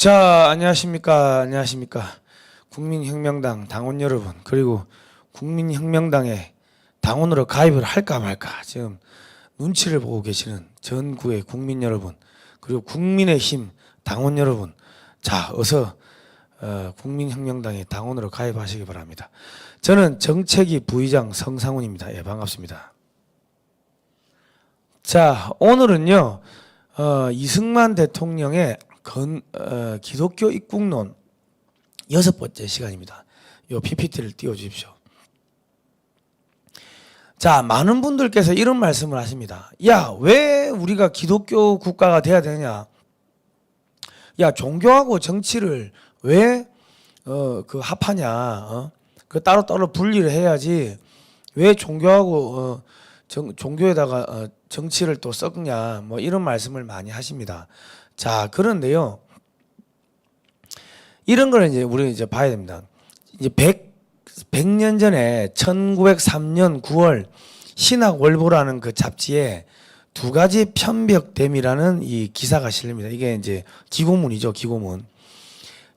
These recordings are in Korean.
자, 안녕하십니까. 국민혁명당 당원 여러분, 그리고 국민혁명당에 당원으로 가입을 할까 말까 지금 눈치를 보고 계시는 전국의 국민 여러분, 그리고 국민의힘 당원 여러분, 자, 어서 국민혁명당에 당원으로 가입하시기 바랍니다. 저는 정책위 부의장 성상훈입니다. 예, 반갑습니다. 자, 오늘은요, 이승만 대통령의 기독교 입국론 6번째 시간입니다. 요 PPT를 띄워주십시오. 자, 많은 분들께서 이런 말씀을 하십니다. 야, 왜 우리가 기독교 국가가 돼야 되냐? 야, 종교하고 정치를 왜 합하냐? 그 따로따로 분리를 해야지 왜 종교하고 종교에다가 정치를 또 섞냐? 뭐 이런 말씀을 많이 하십니다. 자, 그런데요, 이런 걸 이제 우리가 이제 봐야 됩니다. 이제 100년 전에 1903년 9월 신학월보라는 그 잡지에 두 가지 편벽됨이라는 이 기사가 실립니다. 이게 이제 기고문이죠, 기고문.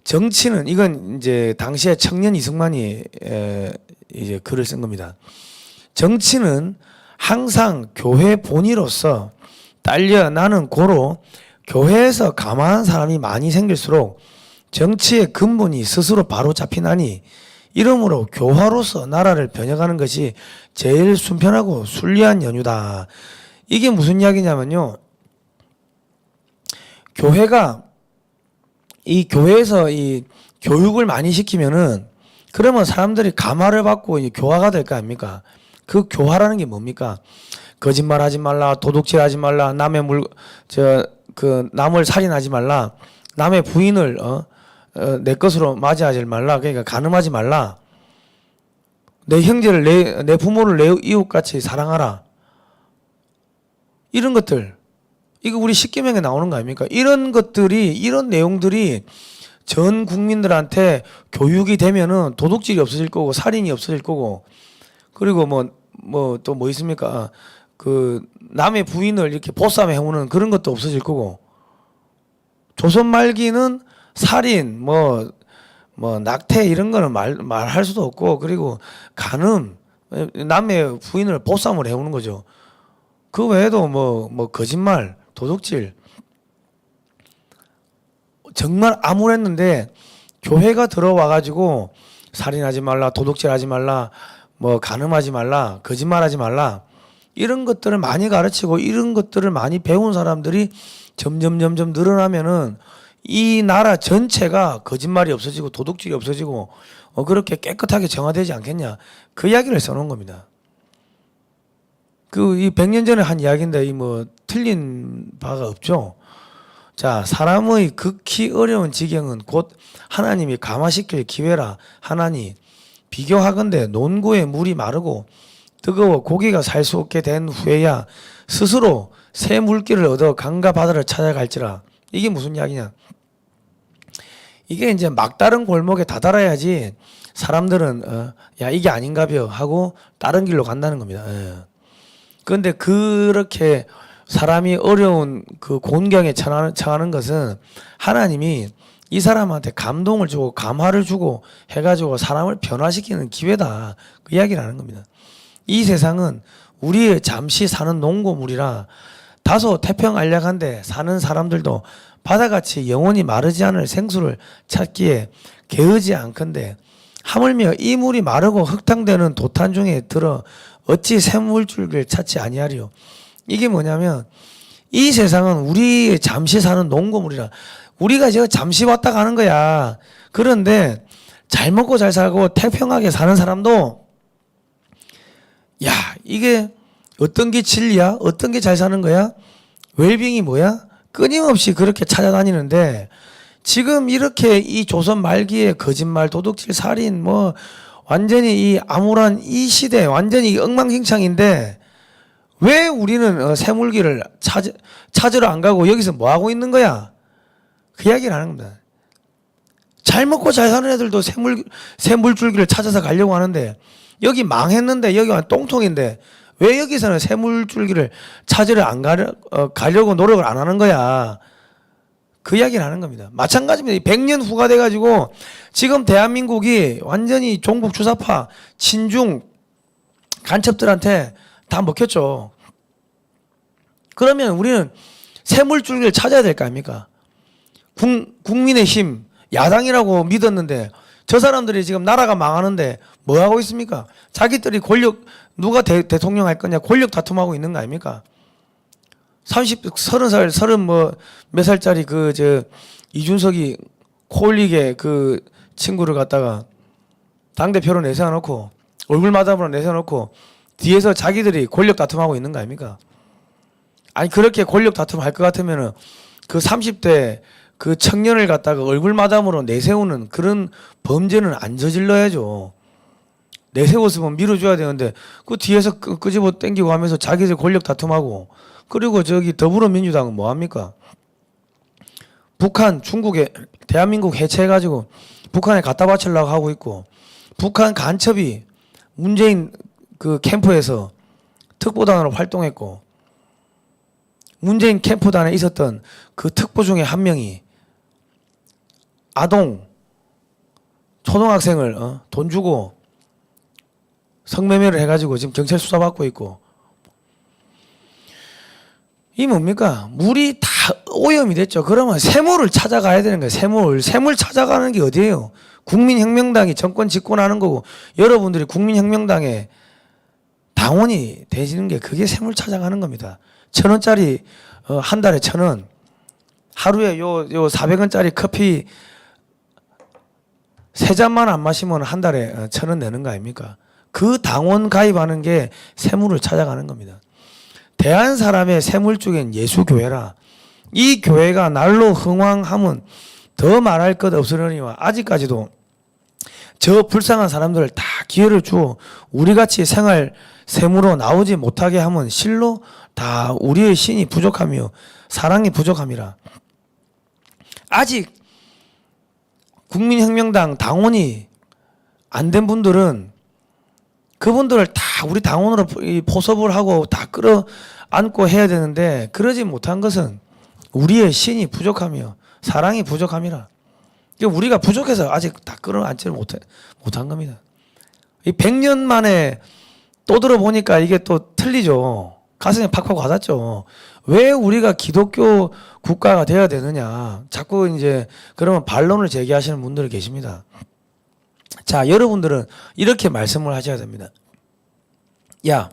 정치는, 이건 이제 당시에 청년 이승만이 이제 글을 쓴 겁니다. 정치는 항상 교회 본의로서 딸려 나는 고로 교회에서 가만한 사람이 많이 생길수록 정치의 근본이 스스로 바로 잡히나니 이러므로 교화로서 나라를 변혁하는 것이 제일 순편하고 순리한 연유다. 이게 무슨 이야기냐면요, 교회가 이 교회에서 이 교육을 많이 시키면은 그러면 사람들이 감화를 받고 교화가 될 거 아닙니까? 그 교화라는 게 뭡니까? 거짓말하지 말라, 도둑질하지 말라, 남을 살인하지 말라, 남의 부인을 내 것으로 맞이하지 말라, 그러니까 간음하지 말라, 내 형제를 내 부모를 내 이웃같이 사랑하라. 이런 것들, 이거 우리 십계명에 나오는 거 아닙니까? 이런 것들이, 이런 내용들이 전 국민들한테 교육이 되면은 도둑질이 없어질 거고 살인이 없어질 거고, 그리고 또 뭐 있습니까? 그 남의 부인을 이렇게 보쌈 해오는 그런 것도 없어질 거고, 조선 말기는 살인, 낙태 이런 거는 말할 수도 없고, 그리고 간음, 남의 부인을 보쌈을 해오는 거죠. 그 외에도 거짓말, 도둑질, 정말 암울했는데 교회가 들어와가지고 살인하지 말라, 도둑질하지 말라, 간음하지 말라, 거짓말하지 말라, 이런 것들을 많이 가르치고 이런 것들을 많이 배운 사람들이 점점 늘어나면은 이 나라 전체가 거짓말이 없어지고 도둑질이 없어지고 그렇게 깨끗하게 정화되지 않겠냐, 그 이야기를 써놓은 겁니다. 이 100년 전에 한 이야기인데 틀린 바가 없죠. 자, 사람의 극히 어려운 지경은 곧 하나님이 감화시킬 기회라 하나니, 비교하건대 논구에 물이 마르고 뜨거워 고기가 살 수 없게 된 후에야 스스로 새 물길을 얻어 강과 바다를 찾아갈지라. 이게 무슨 이야기냐? 이게 이제 막다른 골목에 다다라야지 사람들은 야, 이게 아닌가벼 하고 다른 길로 간다는 겁니다. 그런데 그렇게 사람이 어려운 그 곤경에 처하는 것은 하나님이 이 사람한테 감동을 주고 감화를 주고 해가지고 사람을 변화시키는 기회다, 그 이야기를 하는 겁니다. 이 세상은 우리의 잠시 사는 농고물이라 다소 태평안락한데 사는 사람들도 바다같이 영원히 마르지 않을 생수를 찾기에 게으지 않건대 하물며 이 물이 마르고 흙탕되는 도탄 중에 들어 어찌 샘물줄기를 찾지 아니하리요. 이게 뭐냐면 이 세상은 우리 잠시 사는 농고물이라, 우리가 지금 잠시 왔다 가는 거야. 그런데 잘 먹고 잘 살고 태평하게 사는 사람도 야, 이게 어떤 게 진리야? 어떤 게 잘 사는 거야? 웰빙이 뭐야? 끊임없이 그렇게 찾아다니는데 지금 이렇게 이 조선 말기에 거짓말, 도둑질, 살인 완전히 이 암울한 이 시대 완전히 엉망진창인데 왜 우리는 새물길을 찾으러 안 가고 여기서 뭐 하고 있는 거야? 그 이야기를 하는 겁니다. 잘 먹고 잘 사는 애들도 새물줄기를 찾아서 가려고 하는데 여기 망했는데 여기가 똥통인데 왜 여기서는 새물줄기를 찾으러 안 가려고 노력을 안 하는 거야? 그 이야기를 하는 겁니다. 마찬가지입니다. 100년 후가 돼가지고 지금 대한민국이 완전히 종북 주사파 친중 간첩들한테 다 먹혔죠. 그러면 우리는 샘물줄기를 찾아야 될 거 아닙니까? 국민의힘 야당이라고 믿었는데 저 사람들이 지금 나라가 망하는데 뭐 하고 있습니까? 자기들이 권력 누가 대통령 할 거냐 권력 다툼하고 있는 거 아닙니까? 30살 30 뭐 몇 살짜리 이준석이 코올리게 그 친구를 갖다가 당대표로 내세워놓고 얼굴 마담으로 내세워놓고 뒤에서 자기들이 권력 다툼하고 있는 거 아닙니까? 아니 그렇게 권력 다툼 할 것 같으면은 그 30대 그 청년을 갖다가 얼굴 마담으로 내세우는 그런 범죄는 안 저질러야죠. 내세웠으면 밀어줘야 되는데 그 뒤에서 끄집어 땡기고 하면서 자기들 권력 다툼하고 그리고 더불어민주당은 뭐합니까? 북한 중국에 대한민국 해체해가지고 북한에 갖다 바치려고 하고 있고 북한 간첩이 문재인 그 캠프에서 특보단으로 활동했고 문재인 캠프단에 있었던 그 특보 중에 한 명이 아동 초등학생을 돈 주고 성매매를 해가지고 지금 경찰 수사받고 있고 이 뭡니까? 물이 다 오염이 됐죠. 그러면 세물을 찾아가야 되는 거예요. 세물 찾아가는 게 어디예요? 국민혁명당이 정권 집권하는 거고 여러분들이 국민혁명당에 당원이 되시는 게 그게 세물 찾아가는 겁니다. 1,000원짜리 한 달에 1,000원 하루에 요 400원짜리 커피 3잔만 안 마시면 한 달에 1,000원 내는 거 아닙니까? 그 당원 가입하는 게 세물을 찾아가는 겁니다. 대한 사람의 세물 쪽엔 예수교회라. 이 교회가 날로 흥왕하면 더 말할 것 없으려니와 아직까지도 저 불쌍한 사람들을 다 기회를 주어 우리같이 생활 세무로 나오지 못하게 하면 실로 다 우리의 신이 부족하며 사랑이 부족함이라. 아직 국민혁명당 당원이 안 된 분들은 그분들을 다 우리 당원으로 포섭을 하고 다 끌어안고 해야 되는데 그러지 못한 것은 우리의 신이 부족하며 사랑이 부족함이라. 우리가 부족해서 아직 다 끌어안지를 못한 겁니다. 이 100년 만에 또 들어보니까 이게 또 틀리죠. 가슴에 팍팍 와닿죠. 왜 우리가 기독교 국가가 되어야 되느냐. 자꾸 이제 그러면 반론을 제기하시는 분들이 계십니다. 자, 여러분들은 이렇게 말씀을 하셔야 됩니다. 야,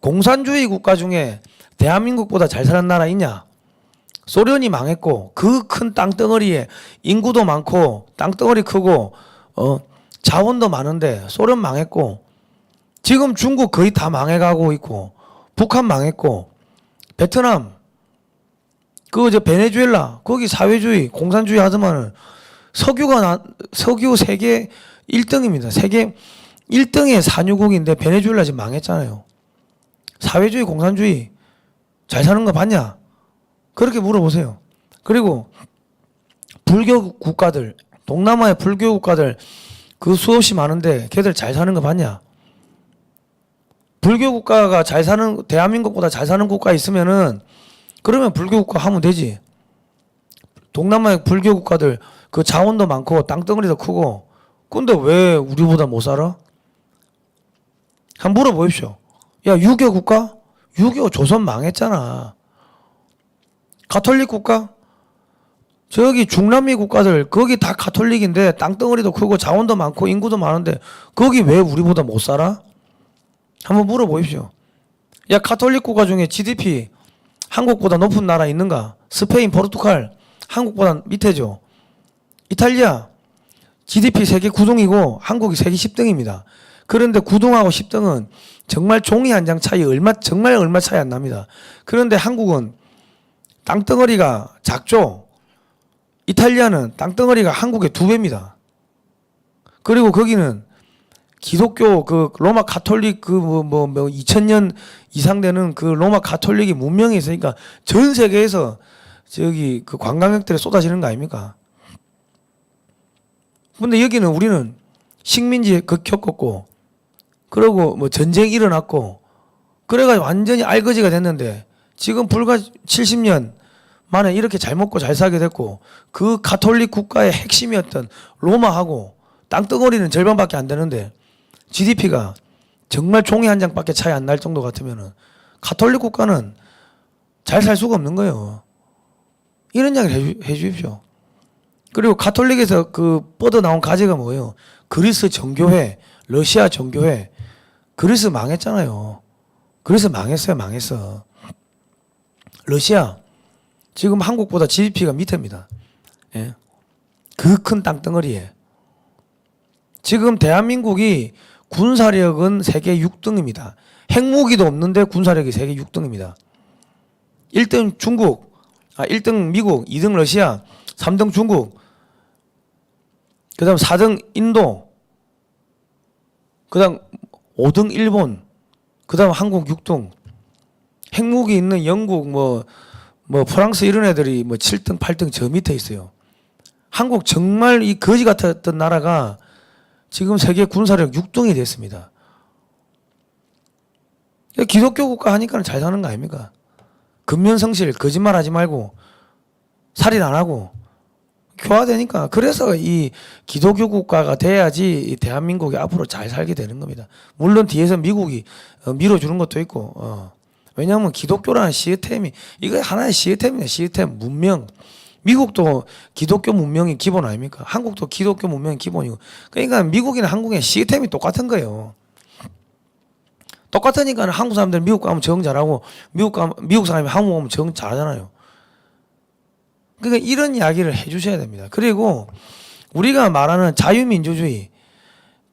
공산주의 국가 중에 대한민국보다 잘 사는 나라 있냐? 소련이 망했고 그 큰 땅덩어리에 인구도 많고 땅덩어리 크고 자원도 많은데 소련 망했고 지금 중국 거의 다 망해가고 있고 북한 망했고 베트남 베네수엘라 거기 사회주의 공산주의 하더만은 석유 세계 1등입니다. 세계 1등의 산유국인데 베네수엘라 지금 망했잖아요. 사회주의 공산주의 잘 사는 거 봤냐? 그렇게 물어보세요. 그리고 불교 국가들 동남아의 불교 국가들 그 수없이 많은데 걔들 잘 사는 거 봤냐? 불교 국가가 잘 사는 대한민국보다 잘 사는 국가 있으면은 그러면 불교 국가 하면 되지. 동남아의 불교 국가들 그 자원도 많고 땅덩어리도 크고 근데 왜 우리보다 못 살아? 한번 물어보십시오. 야, 유교 국가? 유교 조선 망했잖아. 가톨릭 국가? 저기 중남미 국가들 거기 다 가톨릭인데 땅덩어리도 크고 자원도 많고 인구도 많은데 거기 왜 우리보다 못 살아? 한번 물어보십시오. 야, 가톨릭 국가 중에 GDP 한국보다 높은 나라 있는가? 스페인, 포르투갈 한국보다 밑에죠. 이탈리아 GDP 세계 9등이고 한국이 세계 10등입니다. 그런데 9등하고 10등은 정말 종이 한 장 차이 정말 얼마 차이 안 납니다. 그런데 한국은 땅덩어리가 작죠. 이탈리아는 땅덩어리가 한국의 2배입니다. 그리고 거기는 기독교 그 로마 가톨릭 2000년 이상 되는 그 로마 가톨릭이 문명이 있으니까 전 세계에서 저기 그 관광객들이 쏟아지는 거 아닙니까? 근데 여기는 우리는 식민지 겪었고 그러고 뭐 전쟁 일어났고 그래가지고 완전히 알거지가 됐는데 지금 불과 70년 만에 이렇게 잘 먹고 잘 살게 됐고 그 가톨릭 국가의 핵심이었던 로마하고 땅덩어리는 절반밖에 안 되는데 GDP가 정말 종이 한 장밖에 차이 안 날 정도 같으면은 가톨릭 국가는 잘 살 수가 없는 거예요. 이런 이야기를 해 주십시오. 그리고 가톨릭에서 그 뻗어 나온 가지가 뭐예요? 그리스 정교회, 러시아 정교회. 그리스 망했잖아요. 그리스 망했어. 러시아 지금 한국보다 GDP가 밑입니다. 예. 그 큰 땅덩어리에 지금 대한민국이 군사력은 세계 6등입니다. 핵무기도 없는데 군사력이 세계 6등입니다. 1등 중국, 1등 미국, 2등 러시아, 3등 중국, 그 다음 4등 인도, 그 다음 5등 일본, 그 다음 한국 6등. 핵무기 있는 영국, 뭐 프랑스 이런 애들이 뭐 7등, 8등 저 밑에 있어요. 한국 정말 이 거지 같았던 나라가 지금 세계 군사력 6등이 됐습니다. 기독교 국가 하니까 잘 사는 거 아닙니까? 근면성실, 거짓말 하지 말고, 살인 안 하고, 교화되니까. 그래서 이 기독교 국가가 돼야지 이 대한민국이 앞으로 잘 살게 되는 겁니다. 물론 뒤에서 미국이 밀어주는 것도 있고, 왜냐하면 기독교라는 시스템이, 이거 하나의 시스템이네, 시스템, 문명. 미국도 기독교 문명이 기본 아닙니까? 한국도 기독교 문명이 기본이고. 그러니까 미국이나 한국의 시스템이 똑같은 거예요. 똑같으니까 한국 사람들 미국 가면 적응 잘하고 미국 사람이 한국 오면 적응 잘하잖아요. 그러니까 이런 이야기를 해 주셔야 됩니다. 그리고 우리가 말하는 자유민주주의,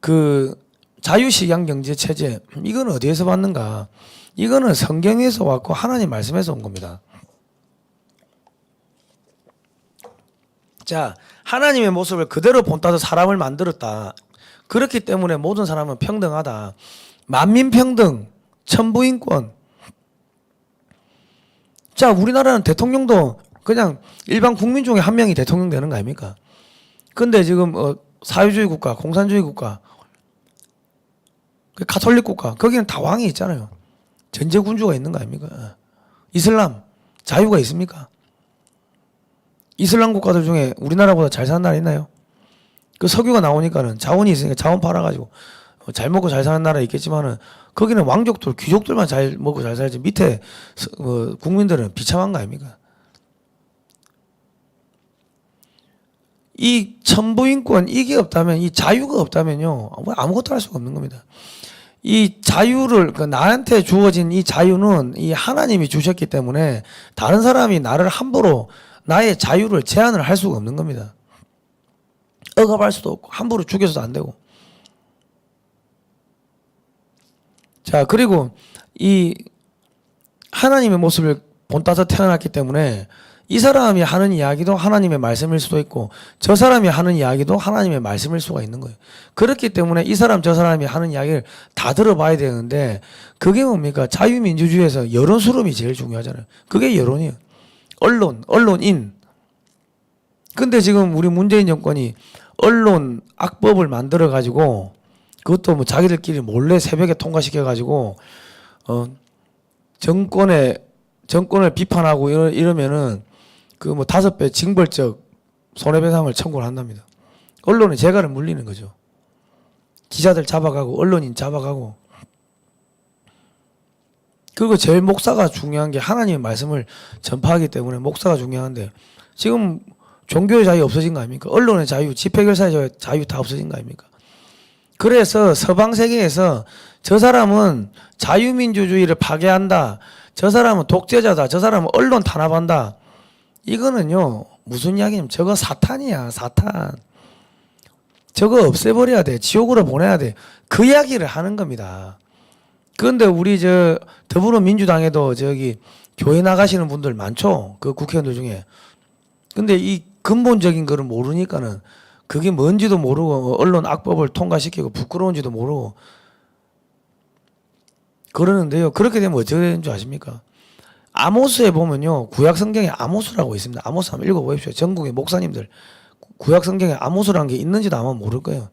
그 자유시장 경제 체제, 이건 어디에서 왔는가? 이거는 성경에서 왔고 하나님 말씀에서 온 겁니다. 자, 하나님의 모습을 그대로 본따서 사람을 만들었다. 그렇기 때문에 모든 사람은 평등하다. 만민평등, 천부인권. 자, 우리나라는 대통령도 그냥 일반 국민 중에 한 명이 대통령 되는 거 아닙니까? 근데 지금 사회주의 국가, 공산주의 국가, 가톨릭 국가, 거기는 다 왕이 있잖아요. 전제군주가 있는 거 아닙니까? 이슬람, 자유가 있습니까? 이슬람 국가들 중에 우리나라보다 잘 사는 나라 있나요? 그 석유가 나오니까는 자원이 있으니까 자원 팔아가지고 잘 먹고 잘 사는 나라 있겠지만은 거기는 왕족들, 귀족들만 잘 먹고 잘 살지 밑에 국민들은 비참한 거 아닙니까? 이 천부인권 이게 없다면, 이 자유가 없다면요 아무것도 할 수가 없는 겁니다. 이 자유를 나한테 주어진 이 자유는 이 하나님이 주셨기 때문에 다른 사람이 나를 함부로 나의 자유를 제한을 할 수가 없는 겁니다. 억압할 수도 없고 함부로 죽여서도 안 되고. 자, 그리고 이 하나님의 모습을 본따서 태어났기 때문에 이 사람이 하는 이야기도 하나님의 말씀일 수도 있고 저 사람이 하는 이야기도 하나님의 말씀일 수가 있는 거예요. 그렇기 때문에 이 사람 저 사람이 하는 이야기를 다 들어봐야 되는데 그게 뭡니까? 자유민주주의에서 여론 수렴이 제일 중요하잖아요. 그게 여론이에요. 언론인. 근데 지금 우리 문재인 정권이 언론 악법을 만들어 가지고 그것도 뭐 자기들끼리 몰래 새벽에 통과시켜 가지고 정권을 비판하고 이러면은 그 뭐 5배 징벌적 손해배상을 청구를 한답니다. 언론의 재갈을 물리는 거죠. 기자들 잡아가고 언론인 잡아가고. 그리고 제일 목사가 중요한 게 하나님의 말씀을 전파하기 때문에 목사가 중요한데 지금 종교의 자유 없어진 거 아닙니까? 언론의 자유, 집회결사의 자유 다 없어진 거 아닙니까? 그래서 서방 세계에서 저 사람은 자유민주주의를 파괴한다. 저 사람은 독재자다. 저 사람은 언론 탄압한다. 이거는요 무슨 이야기냐면 저거 사탄이야, 사탄. 저거 없애버려야 돼. 지옥으로 보내야 돼. 그 이야기를 하는 겁니다. 그런데 우리 저 더불어민주당에도 저기 교회 나가시는 분들 많죠. 그 국회의원들 중에. 근데 이 근본적인 거를 모르니까는 그게 뭔지도 모르고 언론 악법을 통과시키고 부끄러운지도 모르고 그러는데요. 그렇게 되면 어떻게 되는 줄 아십니까? 아모스에 보면요. 구약 성경에 아모스라고 있습니다. 아모스 한번 읽어보십시오. 전국의 목사님들. 구약 성경에 아모스라는 게 있는지도 아마 모를 거예요.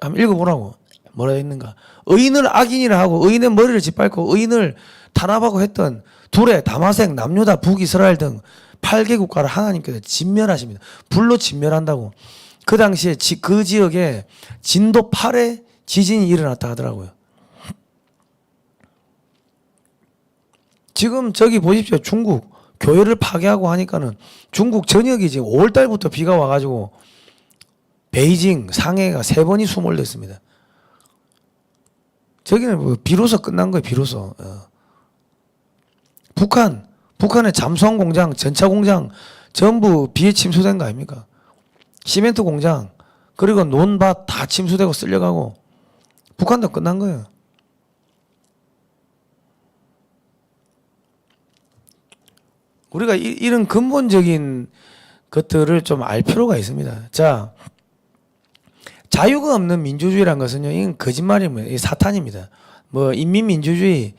한번 읽어보라고. 뭐라 했는가. 의인을 악인이라 하고 의인의 머리를 짓밟고 의인을 탄압하고 했던 둘의 다마색, 남유다, 북이스라엘 등 8개 국가를 하나님께서 진멸하십니다. 불로 진멸한다고. 그 당시에 그 지역에 진도 8의 지진이 일어났다 하더라고요. 지금 저기 보십시오. 중국 교회를 파괴하고 하니까는 중국 전역이 지금 5월 달부터 비가 와가지고 베이징, 상해가 3번이 수몰됐습니다. 저기는 뭐 비로소 끝난 거예요. 비로소. 북한의 잠수함 공장, 전차 공장 전부 비에 침수된 거 아닙니까? 시멘트 공장 그리고 논밭 다 침수되고 쓸려가고 북한도 끝난 거예요. 우리가 이런 근본적인 것들을 좀 알 필요가 있습니다. 자, 자유가 없는 민주주의란 것은요, 이건 거짓말입니다. 이 사탄입니다. 뭐 인민민주주의,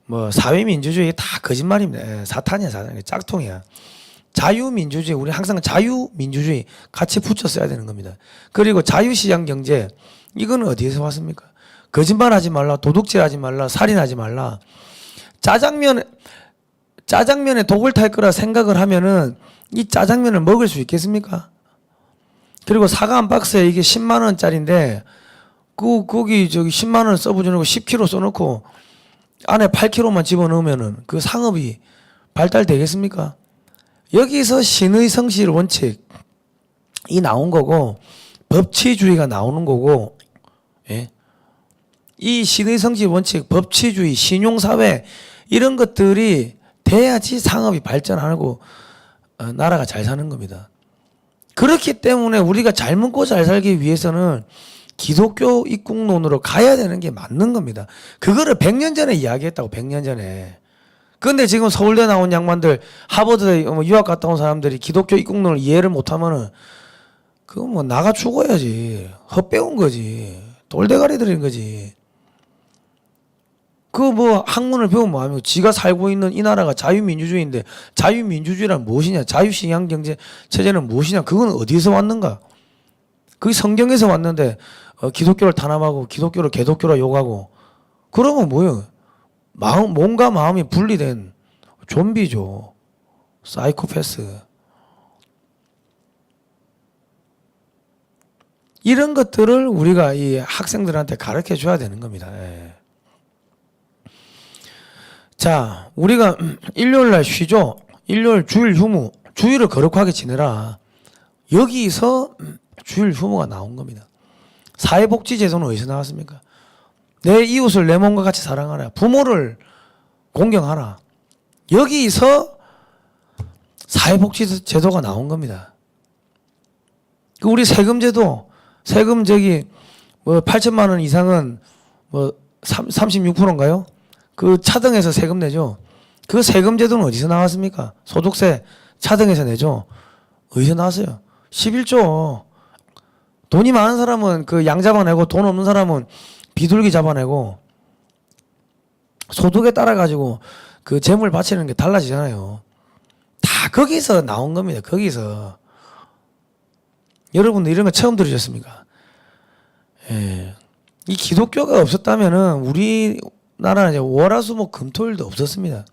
뭐 사회민주주의 다 거짓말입니다. 사탄이야, 사탄. 짝퉁이야. 자유민주주의, 우리 항상 자유민주주의 같이 붙여 써야 되는 겁니다. 그리고 자유시장 경제, 이거는 어디에서 왔습니까? 거짓말하지 말라, 도둑질하지 말라, 살인하지 말라. 짜장면에 독을 탈 거라 생각을 하면은 이 짜장면을 먹을 수 있겠습니까? 그리고 사과 한 박스에 이게 10만 원짜리인데 거기 저기 10만 원 써부지고 10kg 써놓고 안에 8kg만 집어넣으면은 그 상업이 발달되겠습니까? 여기서 신의 성실 원칙이 나온 거고 법치주의가 나오는 거고, 예? 이 신의 성실 원칙, 법치주의, 신용사회 이런 것들이 돼야지 상업이 발전하고 나라가 잘 사는 겁니다. 그렇기 때문에 우리가 잘 먹고 잘 살기 위해서는 기독교 입국론으로 가야 되는 게 맞는 겁니다. 그거를 100년 전에 이야기했다고, 100년 전에. 그런데 지금 서울대 나온 양반들, 하버드 유학 갔다 온 사람들이 기독교 입국론을 이해를 못하면은 그거 뭐 나가 죽어야지. 헛배운 거지. 돌대가리들인 거지. 그 뭐 학문을 배우면 뭐하면 지가 살고 있는 이 나라가 자유민주주의인데 자유민주주의란 무엇이냐, 자유시장경제 체제는 무엇이냐, 그건 어디서 왔는가? 그게 성경에서 왔는데 기독교를 탄압하고 기독교를 개독교라 욕하고 그러면 뭐예요? 몸과 마음이 분리된 좀비죠. 사이코패스. 이런 것들을 우리가 이 학생들한테 가르쳐 줘야 되는 겁니다. 예. 자, 우리가 일요일 날 쉬죠. 일요일 주일 휴무, 주일을 거룩하게 지내라. 여기서 주일 휴무가 나온 겁니다. 사회복지제도는 어디서 나왔습니까? 내 이웃을 내 몸과 같이 사랑하라. 부모를 공경하라. 여기서 사회복지제도가 나온 겁니다. 우리 세금제도, 세금 뭐 8천만 원 이상은 뭐 36%인가요? 그 차등해서 세금 내죠. 그 세금 제도는 어디서 나왔습니까? 소득세 차등해서 내죠. 어디서 나왔어요? 11조. 돈이 많은 사람은 그 양 잡아내고 돈 없는 사람은 비둘기 잡아내고 소득에 따라 가지고 그 재물 바치는 게 달라지잖아요. 다 거기서 나온 겁니다. 거기서. 여러분들 이런 거 처음 들으셨습니까? 예. 이 기독교가 없었다면은 우리나라는 이제 월화수목 금토일도 없었습니다.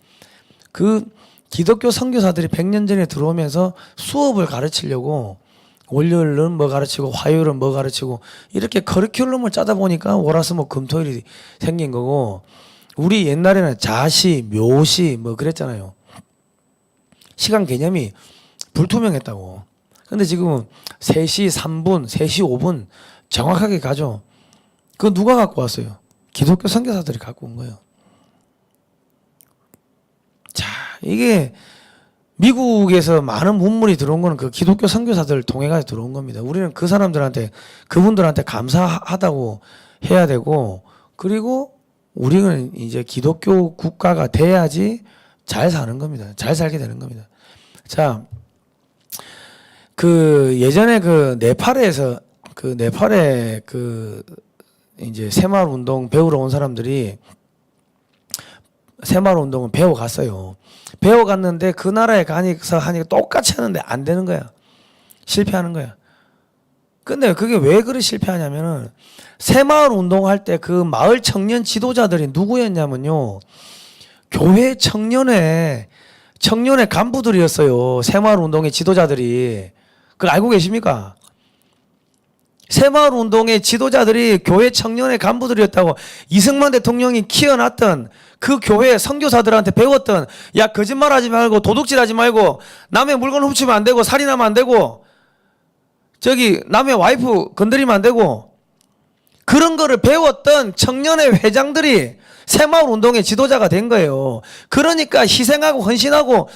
그 기독교 선교사들이 100년 전에 들어오면서 수업을 가르치려고 월요일은 뭐 가르치고 화요일은 뭐 가르치고 이렇게 커리큘럼을 짜다 보니까 월화수목 금토일이 생긴 거고, 우리 옛날에는 자시, 묘시 뭐 그랬잖아요. 시간 개념이 불투명했다고. 근데 지금은 3시 3분, 3시 5분 정확하게 가죠. 그거 누가 갖고 왔어요? 기독교 선교사들이 갖고 온 거예요. 자, 이게 미국에서 많은 문물이 들어온 거는 그 기독교 선교사들 통해 가지고 들어온 겁니다. 우리는 그 사람들한테, 그분들한테 감사하다고 해야 되고, 그리고 우리는 이제 기독교 국가가 돼야지 잘 사는 겁니다. 잘 살게 되는 겁니다. 자, 그 예전에 그 네팔에서 그 네팔에 그 이제 새마을 운동 배우러 온 사람들이 새마을 운동은 배워 갔어요. 배워 갔는데 그 나라에 가서 하니까 똑같이 하는데 안 되는 거야. 실패하는 거야. 근데 그게 왜 그리 실패하냐면은 새마을 운동할 때 그 마을 청년 지도자들이 누구였냐면요, 교회 청년회 청년의 간부들이었어요. 새마을운동의 지도자들이. 그걸 알고 계십니까? 새마을운동의 지도자들이 교회 청년의 간부들이었다고. 이승만 대통령이 키워놨던 그 교회 선교사들한테 배웠던, 야 거짓말하지 말고 도둑질하지 말고 남의 물건 훔치면 안 되고 살인하면 안 되고 저기 남의 와이프 건드리면 안 되고, 그런 거를 배웠던 청년의 회장들이 새마을운동의 지도자가 된 거예요. 그러니까 희생하고 헌신하고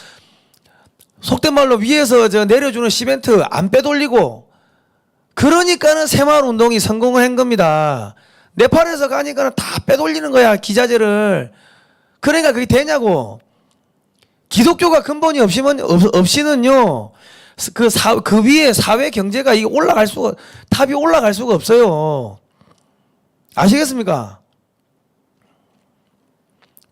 속된 말로 위에서 저 내려주는 시멘트 안 빼돌리고, 그러니까는 새마을운동이 성공을 한 겁니다. 네팔에서 가니까는 다 빼돌리는 거야, 기자재를. 그러니까 그게 되냐고. 기독교가 근본이 없이는요, 그 위에 사회 경제가 이게 탑이 올라갈 수가 없어요. 아시겠습니까?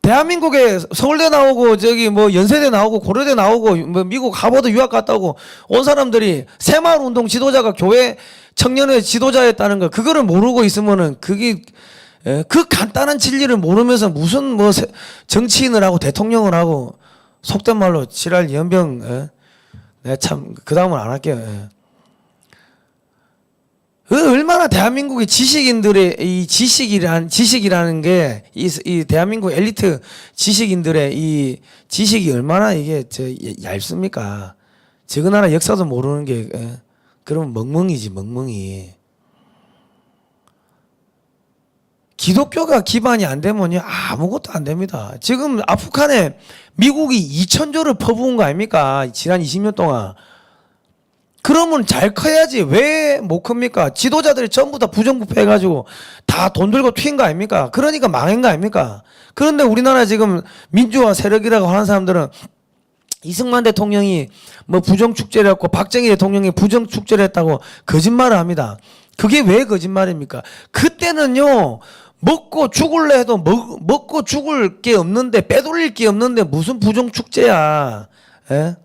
대한민국에 서울대 나오고 저기 뭐 연세대 나오고 고려대 나오고 뭐 미국 하버드 유학 갔다 오고 온 사람들이 새마을운동 지도자가 교회 청년의 지도자였다는 거, 그거를 모르고 있으면은 그게 그 간단한 진리를 모르면서 무슨 뭐 정치인을 하고 대통령을 하고 속된 말로 지랄 연병. 내가 참 그 다음은 안 할게요. 얼마나 대한민국의 지식인들의 이 지식이라는 게 이 대한민국 엘리트 지식인들의 이 지식이 얼마나 이게 얇습니까? 저 나라 역사도 모르는 게 그러면 멍멍이지, 멍멍이. 기독교가 기반이 안 되면요 아무것도 안 됩니다. 지금 아프간에 미국이 2,000조를 퍼부은 거 아닙니까? 지난 20년 동안. 그러면 잘 커야지 왜 못 큽니까? 지도자들이 전부 다 부정부패해가지고 다 돈 들고 튄 거 아닙니까? 그러니까 망한 거 아닙니까? 그런데 우리나라 지금 민주화 세력이라고 하는 사람들은 이승만 대통령이 뭐 부정축제를 했고 박정희 대통령이 부정축제를 했다고 거짓말을 합니다. 그게 왜 거짓말입니까? 그때는요 먹고 죽을래 해도 먹고 죽을 게 없는데, 빼돌릴 게 없는데 무슨 부정축제야. 예?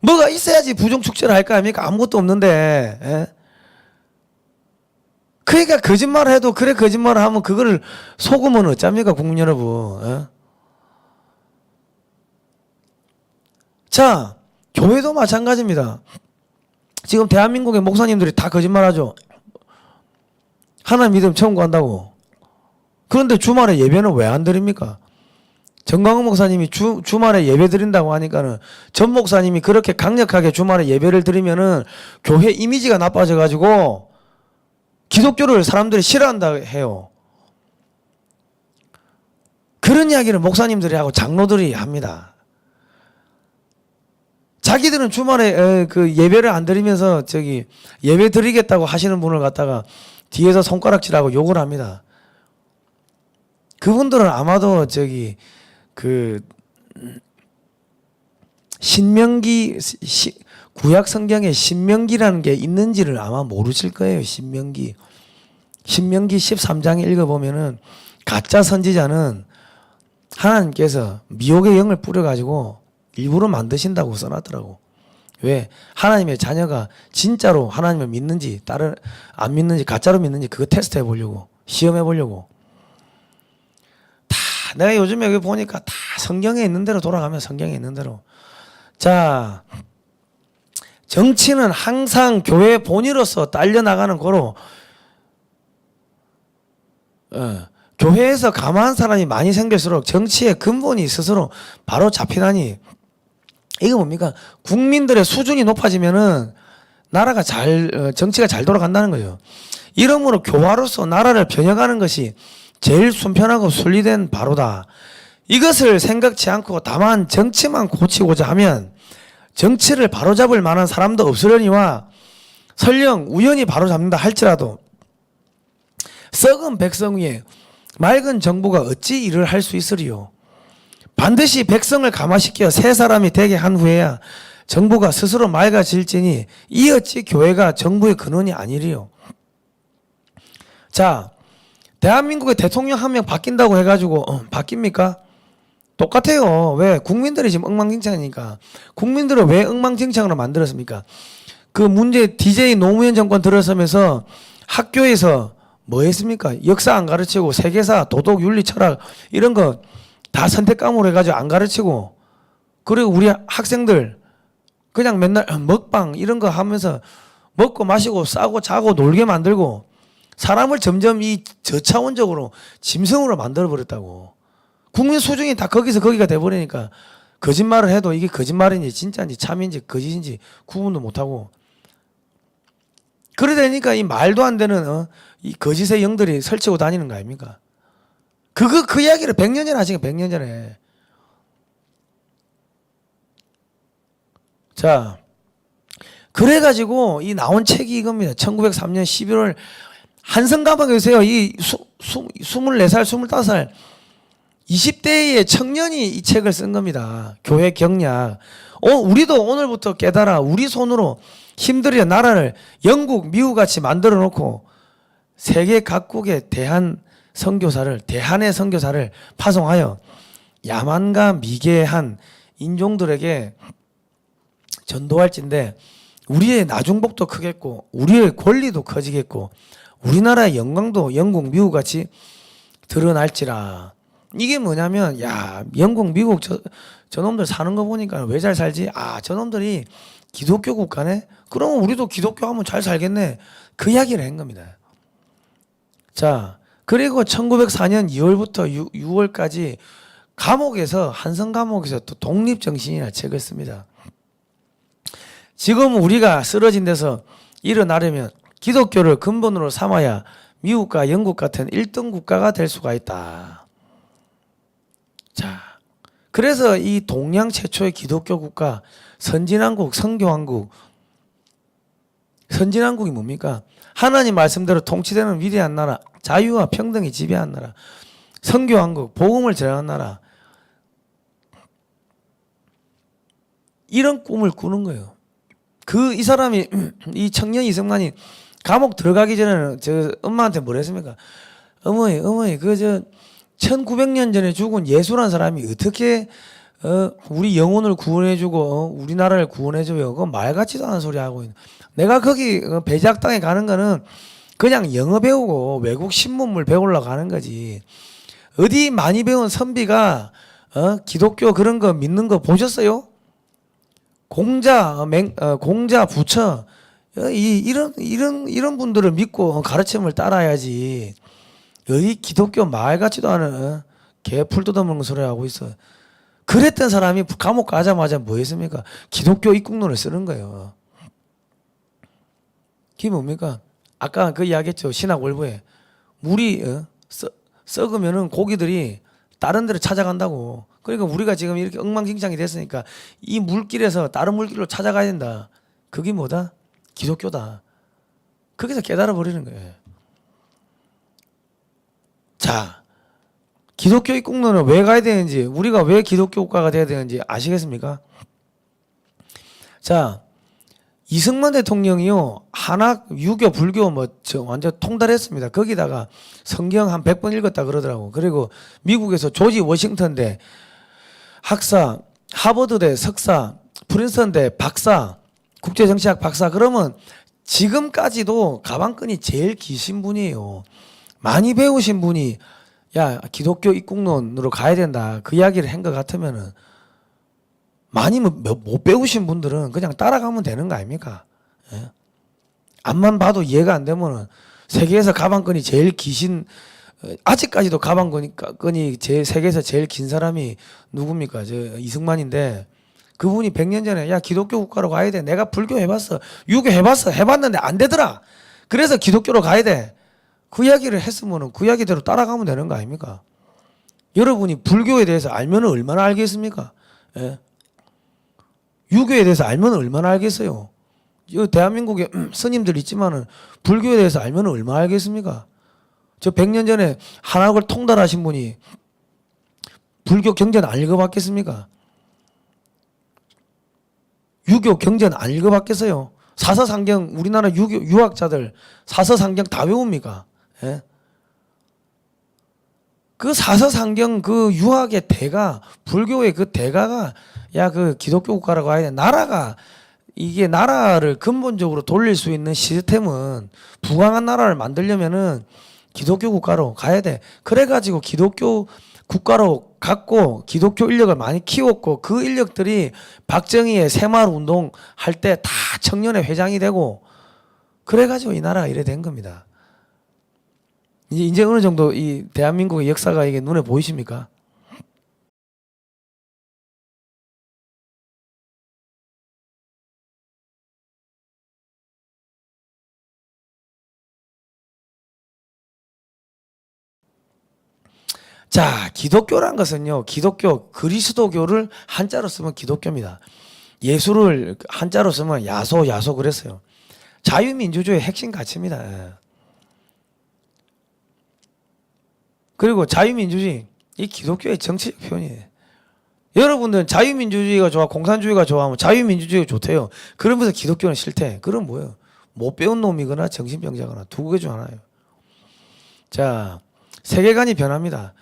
뭐가 있어야지 부정축제를 할 거 아닙니까? 아무것도 없는데. 예? 그러니까 거짓말을 해도 그래 거짓말을 하면 그거를 속으면 어쩝니까 국민 여러분. 예? 자, 교회도 마찬가지입니다. 지금 대한민국의 목사님들이 다 거짓말하죠. 하나님 믿음 처음 구한다고. 그런데 주말에 예배는 왜 안 드립니까? 정광훈 목사님이 주말에 예배 드린다고 하니까는 전 목사님이 그렇게 강력하게 주말에 예배를 드리면은 교회 이미지가 나빠져가지고 기독교를 사람들이 싫어한다 해요. 그런 이야기를 목사님들이 하고 장로들이 합니다. 자기들은 주말에 그 예배를 안 드리면서 저기 예배 드리겠다고 하시는 분을 갖다가 뒤에서 손가락질하고 욕을 합니다. 그분들은 아마도 저기 그 신명기 구약 성경에 신명기라는 게 있는지를 아마 모르실 거예요. 신명기 13장에 읽어보면은 가짜 선지자는 하나님께서 미혹의 영을 뿌려가지고 일부러 만드신다고 써놨더라고. 왜? 하나님의 자녀가 진짜로 하나님을 믿는지 안 믿는지 가짜로 믿는지 그거 테스트 해보려고, 시험해 보려고. 다 내가 요즘에 여기 보니까 다 성경에 있는 대로 돌아가면 성경에 있는 대로. 자, 정치는 항상 교회 본의로서 딸려나가는 거로 교회에서 가만한 사람이 많이 생길수록 정치의 근본이 스스로 바로 잡히다니. 이거 뭡니까? 국민들의 수준이 높아지면은 나라가 정치가 잘 돌아간다는 거예요. 이러므로 교화로서 나라를 변형하는 것이 제일 순편하고 순리된 바로다. 이것을 생각지 않고 다만 정치만 고치고자 하면 정치를 바로잡을 만한 사람도 없으려니와 설령 우연히 바로잡는다 할지라도 썩은 백성 위에 맑은 정부가 어찌 일을 할 수 있으리요. 반드시 백성을 감화시켜 새 사람이 되게 한 후에야 정부가 스스로 맑아질지니 이 어찌 교회가 정부의 근원이 아니리요. 자, 대한민국의 대통령 한 명 바뀐다고 해가지고 바뀝니까? 똑같아요. 왜? 국민들이 지금 엉망진창이니까. 국민들은 왜 엉망진창으로 만들었습니까? 그 문제 DJ 노무현 정권 들어서면서 학교에서 뭐 했습니까? 역사 안 가르치고 세계사, 도덕, 윤리, 철학 이런 거 다 선택 과목으로 해가지고 안 가르치고 그리고 우리 학생들 그냥 맨날 먹방 이런 거 하면서 먹고 마시고 싸고 자고 놀게 만들고 사람을 점점 이 저차원적으로 짐승으로 만들어 버렸다고. 국민 수준이 다 거기서 거기가 돼버리니까 거짓말을 해도 이게 거짓말인지 진짜인지 참인지 거짓인지 구분도 못하고 그러다 보니까 이 말도 안 되는 이 거짓의 영들이 설치고 다니는 거 아닙니까? 그 이야기를 100년 전에 하신 거 100년 전에. 자, 그래가지고 이 나온 책이 이겁니다. 1903년 11월 한성가방에서요. 이 24살, 25살 20대의 청년이 이 책을 쓴 겁니다. 교회 경략. 우리도 오늘부터 깨달아 우리 손으로 힘들여 나라를 영국, 미국 같이 만들어 놓고 세계 각국의 대한의 선교사를 파송하여 야만과 미개한 인종들에게 전도할진데 우리의 나중복도 크겠고 우리의 권리도 커지겠고 우리나라의 영광도 영국, 미국 같이 드러날지라. 이게 뭐냐면 영국, 미국 저놈들 사는 거 보니까 왜 잘 살지? 저놈들이 기독교 국가네? 그러면 우리도 기독교 하면 잘 살겠네. 그 이야기를 한 겁니다. 자, 그리고 1904년 2월부터 6월까지 감옥에서 한성 감옥에서 또 독립정신이라는 책을 씁니다. 지금 우리가 쓰러진 데서 일어나려면 기독교를 근본으로 삼아야 미국과 영국 같은 1등 국가가 될 수가 있다. 자, 그래서 이 동양 최초의 기독교 국가 선진왕국, 선교왕국. 선진왕국이 뭡니까? 하나님 말씀대로 통치되는 위대한 나라, 자유와 평등이 지배한 나라, 선교왕국, 복음을 전하는 나라. 이런 꿈을 꾸는 거예요. 이 사람이 이 청년 이승만이 감옥 들어가기 전에는 저 엄마한테 뭐라 했습니까? 어머니 1900년 전에 죽은 예수란 사람이 어떻게 우리 영혼을 구원해주고 우리나라를 구원해줘요? 그건 말 같지도 않은 소리 하고 있는. 내가 거기 배제학당에 가는 거는 그냥 영어 배우고 외국 신문물 배우려고 가는 거지. 어디 많이 배운 선비가 기독교 그런 거 믿는 거 보셨어요? 공자 부처 이런 분들을 믿고 가르침을 따라야지. 여기 기독교 말 같지도 않은 개풀 뜯어먹는 소리 하고 있어. 그랬던 사람이 감옥 가자마자 뭐 했습니까? 기독교 입국론을 쓰는 거예요. 그게 뭡니까? 아까 그 이야기했죠. 신학 월부에 물이 썩으면은 고기들이 다른 데로 찾아간다고. 그러니까 우리가 지금 이렇게 엉망진창이 됐으니까 이 물길에서 다른 물길로 찾아가야 된다. 그게 뭐다? 기독교다. 거기서 깨달아 버리는 거예요. 자, 기독교 입국론은 왜 가야 되는지, 우리가 왜 기독교 국가가 돼야 되는지 아시겠습니까? 자, 이승만 대통령이요, 한학, 유교, 불교 완전 통달했습니다. 거기다가 성경 한 100번 읽었다 그러더라고. 그리고 미국에서 조지 워싱턴대 학사, 하버드대 석사, 프린스턴대 박사, 국제정치학 박사. 그러면 지금까지도 가방끈이 제일 기신 분이에요. 많이 배우신 분이 기독교 입국론으로 가야 된다 그 이야기를 한 것 같으면은 많이 못 배우신 분들은 그냥 따라가면 되는 거 아닙니까? 예? 앞만 봐도 이해가 안 되면은 세계에서 가방끈이 제일 기신, 아직까지도 가방끈이 세계에서 제일 긴 사람이 누굽니까? 이승만인데 그분이 100년 전에 기독교 국가로 가야 돼. 내가 불교 해봤어, 유교 해봤어, 해봤는데 안 되더라. 그래서 기독교로 가야 돼. 그 이야기를 했으면 그 이야기대로 따라가면 되는 거 아닙니까? 여러분이 불교에 대해서 알면 얼마나 알겠습니까? 예? 유교에 대해서 알면 얼마나 알겠어요? 대한민국에 스님들 있지만은 불교에 대해서 알면 얼마나 알겠습니까? 저 100년 전에 한학을 통달하신 분이 불교 경전 안 읽어봤겠습니까? 유교 경전 안 읽어봤겠어요? 사서상경, 우리나라 유학자들 사서상경 다 외웁니까? 예? 그 사서상경 그 유학의 대가, 불교의 그 대가가 그 기독교 국가라고 해야 돼. 이게 나라를 근본적으로 돌릴 수 있는 시스템은 부강한 나라를 만들려면은 기독교 국가로 가야 돼. 그래가지고 기독교 국가로 갖고 기독교 인력을 많이 키웠고 그 인력들이 박정희의 새마을 운동 할 때 다 청년회 회장이 되고 그래가지고 이 나라가 이래 된 겁니다. 이제 어느 정도 이 대한민국의 역사가 이게 눈에 보이십니까? 자, 기독교란 것은요, 기독교, 그리스도교를 한자로 쓰면 기독교입니다. 예수를 한자로 쓰면 야소 그랬어요. 자유민주주의의 핵심 가치입니다. 예. 그리고 자유민주주의, 이 기독교의 정치적 표현이에요. 여러분들은 자유민주주의가 좋아, 공산주의가 좋아하면 자유민주주의가 좋대요. 그러면서 기독교는 싫대. 그럼 뭐예요? 못 배운 놈이거나 정신병자거나 두 개 중 하나예요. 자, 세계관이 변합니다.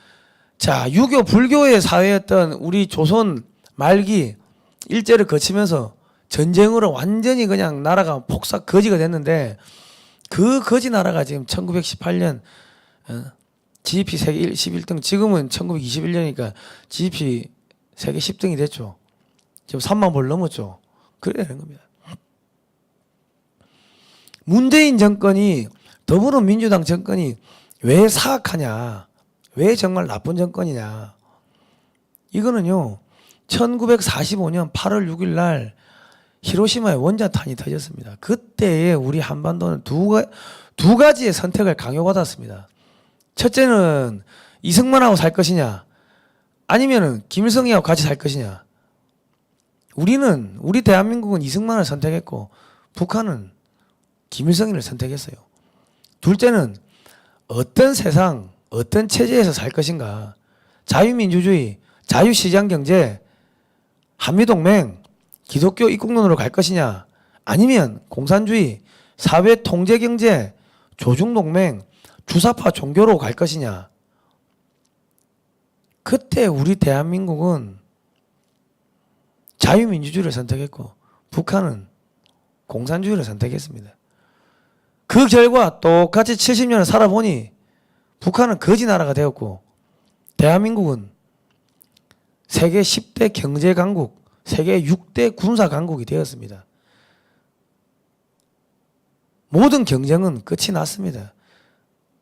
자, 유교 불교의 사회였던 우리 조선 말기 일제를 거치면서 전쟁으로 완전히 그냥 나라가 폭삭 거지가 됐는데 그 거지 나라가 지금 1918년 GDP 세계 11등, 지금은 1921년이니까 GDP 세계 10등이 됐죠. 지금 3만 불 넘었죠. 그래야 되는 겁니다. 문재인 정권이, 더불어민주당 정권이 왜 사악하냐, 왜 정말 나쁜 정권이냐, 이거는요 1945년 8월 6일 날 히로시마에 원자탄이 터졌습니다. 그때에 우리 한반도는 두 가지의 선택을 강요받았습니다. 첫째는 이승만하고 살 것이냐, 아니면은 김일성이하고 같이 살 것이냐. 우리 대한민국은 이승만을 선택했고 북한은 김일성이를 선택했어요. 둘째는 어떤 세상, 어떤 체제에서 살 것인가. 자유민주주의, 자유시장경제, 한미동맹, 기독교 입국론으로 갈 것이냐, 아니면 공산주의, 사회통제경제, 조중동맹, 주사파 종교로 갈 것이냐. 그때 우리 대한민국은 자유민주주의를 선택했고 북한은 공산주의를 선택했습니다. 그 결과 똑같이 70년을 살아보니 북한은 거지 나라가 되었고 대한민국은 세계 10대 경제 강국, 세계 6대 군사 강국이 되었습니다. 모든 경쟁은 끝이 났습니다.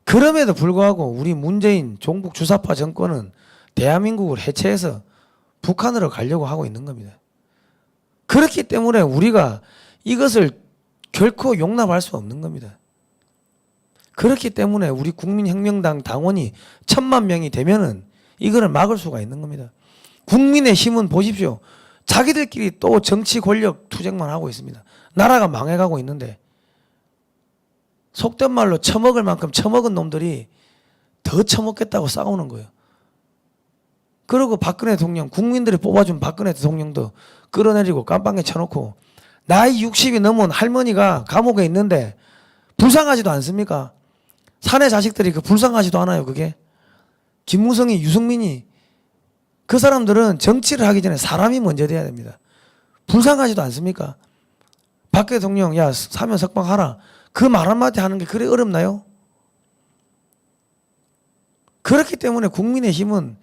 그럼에도 불구하고 우리 문재인 종북 주사파 정권은 대한민국을 해체해서 북한으로 가려고 하고 있는 겁니다. 그렇기 때문에 우리가 이것을 결코 용납할 수 없는 겁니다. 그렇기 때문에 우리 국민혁명당 당원이 1000만 명이 되면은 이거를 막을 수가 있는 겁니다. 국민의 힘은 보십시오. 자기들끼리 또 정치 권력 투쟁만 하고 있습니다. 나라가 망해가고 있는데 속된 말로 처먹을 만큼 처먹은 놈들이 더 처먹겠다고 싸우는 거예요. 그리고 박근혜 대통령, 국민들이 뽑아준 박근혜 대통령도 끌어내리고 깜빵에 쳐놓고 나이 60이 넘은 할머니가 감옥에 있는데 불쌍하지도 않습니까? 사내 자식들이 그 불쌍하지도 않아요. 그게 김무성이, 유승민이, 그 사람들은 정치를 하기 전에 사람이 먼저 돼야 됩니다. 불쌍하지도 않습니까? 박 대통령 야 사면 석방하라, 그 말 한마디 하는 게 그래 어렵나요? 그렇기 때문에 국민의힘은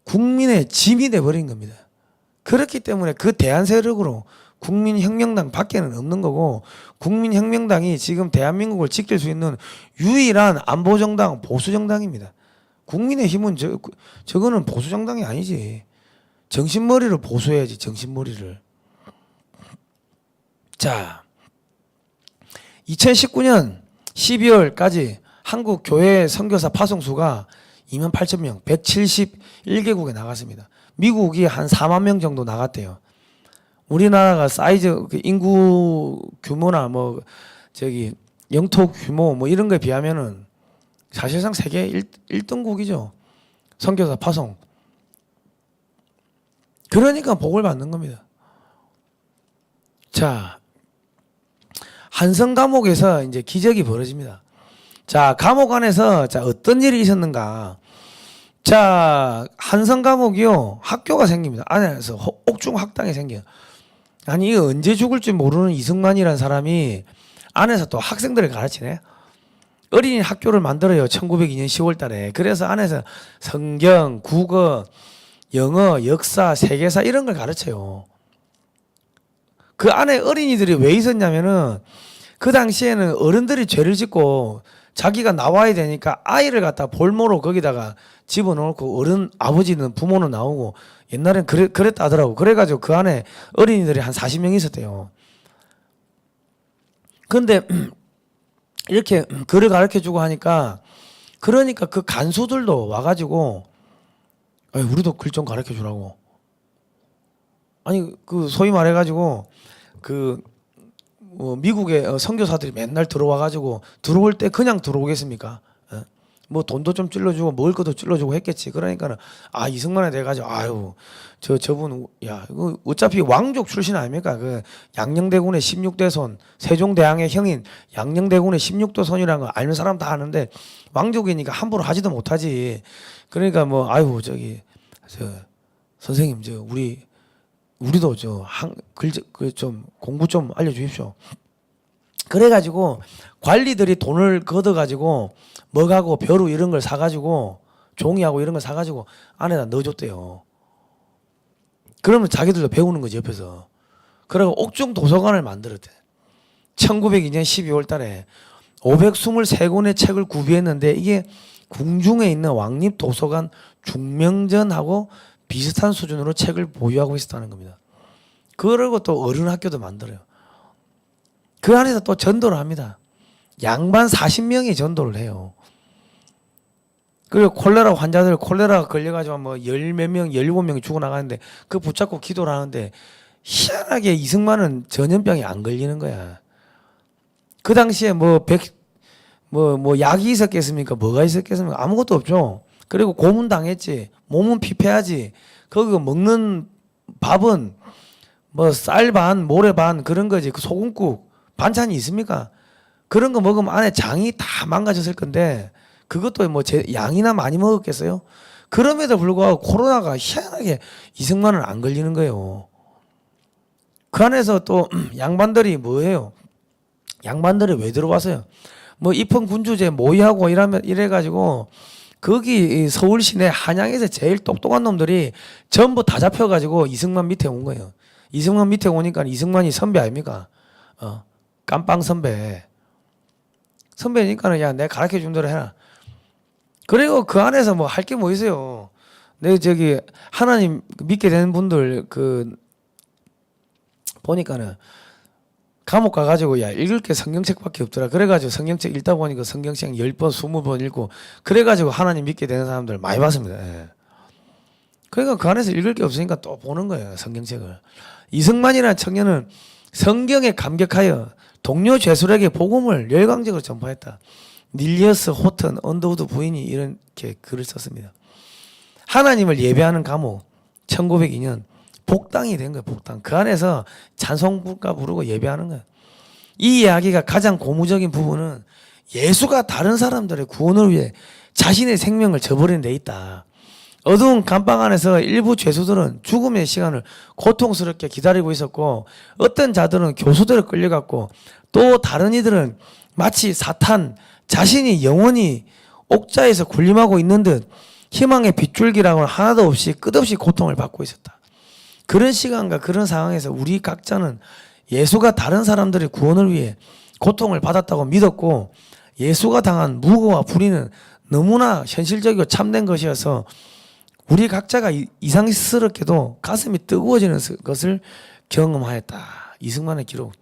국민의 짐이 돼버린 겁니다. 그렇기 때문에 그 대안 세력으로 국민혁명당 밖에는 없는 거고, 국민혁명당이 지금 대한민국을 지킬 수 있는 유일한 안보정당, 보수정당입니다. 국민의힘은 저거는 보수정당이 아니지. 정신머리를 보수해야지, 정신머리를. 자, 2019년 12월까지 한국 교회 선교사 파송수가 28,000명, 171개국에 나갔습니다. 미국이 한 4만 명 정도 나갔대요. 우리나라가 사이즈, 인구 규모나 영토 규모 이런 거에 비하면은 사실상 세계 1등국이죠. 선교사 파송. 그러니까 복을 받는 겁니다. 자, 한성 감옥에서 이제 기적이 벌어집니다. 자, 감옥 안에서 어떤 일이 있었는가. 자, 한성 감옥이요, 학교가 생깁니다. 안에서 옥중 학당이 생겨요. 아니, 이거 언제 죽을지 모르는 이승만이라는 사람이 안에서 또 학생들을 가르치네. 어린이 학교를 만들어요. 1902년 10월 달에. 그래서 안에서 성경, 국어, 영어, 역사, 세계사 이런 걸 가르쳐요. 그 안에 어린이들이 왜 있었냐면은 그 당시에는 어른들이 죄를 짓고 자기가 나와야 되니까 아이를 갖다 볼모로 거기다가 집어넣고 어른, 아버지는 부모는 나오고 옛날엔 그랬다 하더라고. 그래가지고 그 안에 어린이들이 한 40명 있었대요. 근데 이렇게 글을 가르쳐주고 하니까 그러니까 그 간수들도 와가지고 우리도 글 좀 가르쳐주라고. 아니 그 소위 말해가지고 그 미국의 선교사들이 맨날 들어와가지고 들어올 때 그냥 들어오겠습니까? 뭐 돈도 좀 찔러주고 먹을 것도 찔러주고 했겠지. 그러니까는 이승만에 돼가지고 저분 야 이거 어차피 왕족 출신 아닙니까? 그 양녕대군의 16대손 세종대왕의 형인 양녕대군의 16대손이라는 거 알는 사람 다 아는데 왕족이니까 함부로 하지도 못하지. 그러니까 뭐 선생님 우리도 좀 공부 좀 알려주십시오. 그래가지고 관리들이 돈을 걷어가지고 먹하고 벼루 이런 걸 사가지고 종이하고 이런 걸 사가지고 안에다 넣어줬대요. 그러면 자기들도 배우는 거지 옆에서. 그리고 옥중 도서관을 만들었대. 1902년 12월 달에 523권의 책을 구비했는데 이게 궁중에 있는 왕립도서관 중명전하고 비슷한 수준으로 책을 보유하고 있었다는 겁니다. 그러고 또 어른 학교도 만들어요. 그 안에서 또 전도를 합니다. 양반 40명이 전도를 해요. 그리고 콜레라 환자들 콜레라가 걸려가지고 뭐 10몇 명, 17명이 죽어나가는데 그 붙잡고 기도를 하는데 희한하게 이승만은 전염병이 안 걸리는 거야. 그 당시에 약이 있었겠습니까? 뭐가 있었겠습니까? 아무것도 없죠. 그리고 고문당했지. 몸은 피폐하지. 거기 먹는 밥은 뭐 쌀 반, 모래 반 그런 거지. 그 소금국 반찬이 있습니까? 그런 거 먹으면 안에 장이 다 망가졌을 건데 그것도 양이나 많이 먹었겠어요? 그럼에도 불구하고 코로나가 희한하게 이승만은 안 걸리는 거예요. 그 안에서 또 양반들이 뭐예요? 양반들이 왜 들어왔어요? 뭐 입헌 군주제 모의하고 이래가지고 거기 서울 시내 한양에서 제일 똑똑한 놈들이 전부 다 잡혀가지고 이승만 밑에 온 거예요. 이승만 밑에 오니까 이승만이 선배 아닙니까? 깜빵 선배니까는 야 내가 가르쳐 준 대로 해라. 그리고 그 안에서 뭐 할 게 뭐 있어요. 내 하나님 믿게 되는 분들 보니까는 감옥 가가지고 읽을 게 성경책밖에 없더라. 그래가지고 성경책 읽다 보니까 성경책 10번 20번 읽고 그래가지고 하나님 믿게 되는 사람들 많이 봤습니다. 예. 그러니까 그 안에서 읽을 게 없으니까 또 보는 거예요. 성경책을. 이승만이라는 청년은 성경에 감격하여 동료 죄수에게 복음을 열광적으로 전파했다. 닐리어스 호튼 언더우드 부인이 이렇게 글을 썼습니다. 하나님을 예배하는 감옥 1902년 복당이 된 거예요. 복당. 그 안에서 찬송가 부르고 예배하는 거예요. 이 이야기가 가장 고무적인 부분은 예수가 다른 사람들의 구원을 위해 자신의 생명을 저버린 데 있다. 어두운 감방 안에서 일부 죄수들은 죽음의 시간을 고통스럽게 기다리고 있었고 어떤 자들은 교수들을 끌려갔고 또 다른 이들은 마치 사탄 자신이 영원히 옥자에서 군림하고 있는 듯 희망의 빗줄기랑은 하나도 없이 끝없이 고통을 받고 있었다. 그런 시간과 그런 상황에서 우리 각자는 예수가 다른 사람들의 구원을 위해 고통을 받았다고 믿었고 예수가 당한 무고와 불의는 너무나 현실적이고 참된 것이어서 우리 각자가 이상스럽게도 가슴이 뜨거워지는 것을 경험하였다. 이승만의 기록.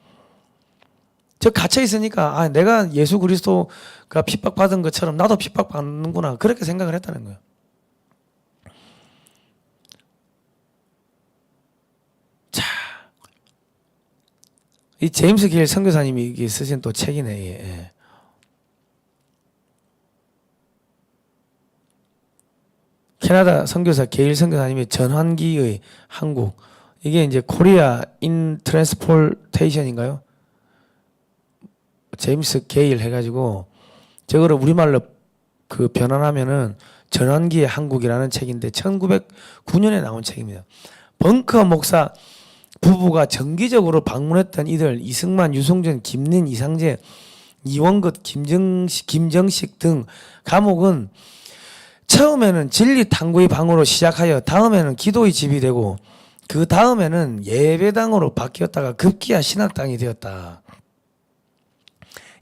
저 갇혀 있으니까 내가 예수 그리스도가 핍박받은 것처럼 나도 핍박받는구나 그렇게 생각을 했다는 거예요. 자, 이 제임스 길 선교사님이 쓰신 또 책이네. 예. 캐나다 선교사 게일 선교사님의 전환기의 한국 이게 이제 코리아 인 트랜스포테이션인가요? 제임스 게일 해가지고 저거를 우리말로 변환하면은 전환기의 한국이라는 책인데 1909년에 나온 책입니다. 벙커 목사 부부가 정기적으로 방문했던 이들 이승만, 유승준, 김린, 이상재 이원긋, 김정식 등 감옥은 처음에는 진리 탐구의 방으로 시작하여 다음에는 기도의 집이 되고 그 다음에는 예배당으로 바뀌었다가 급기야 신학당이 되었다.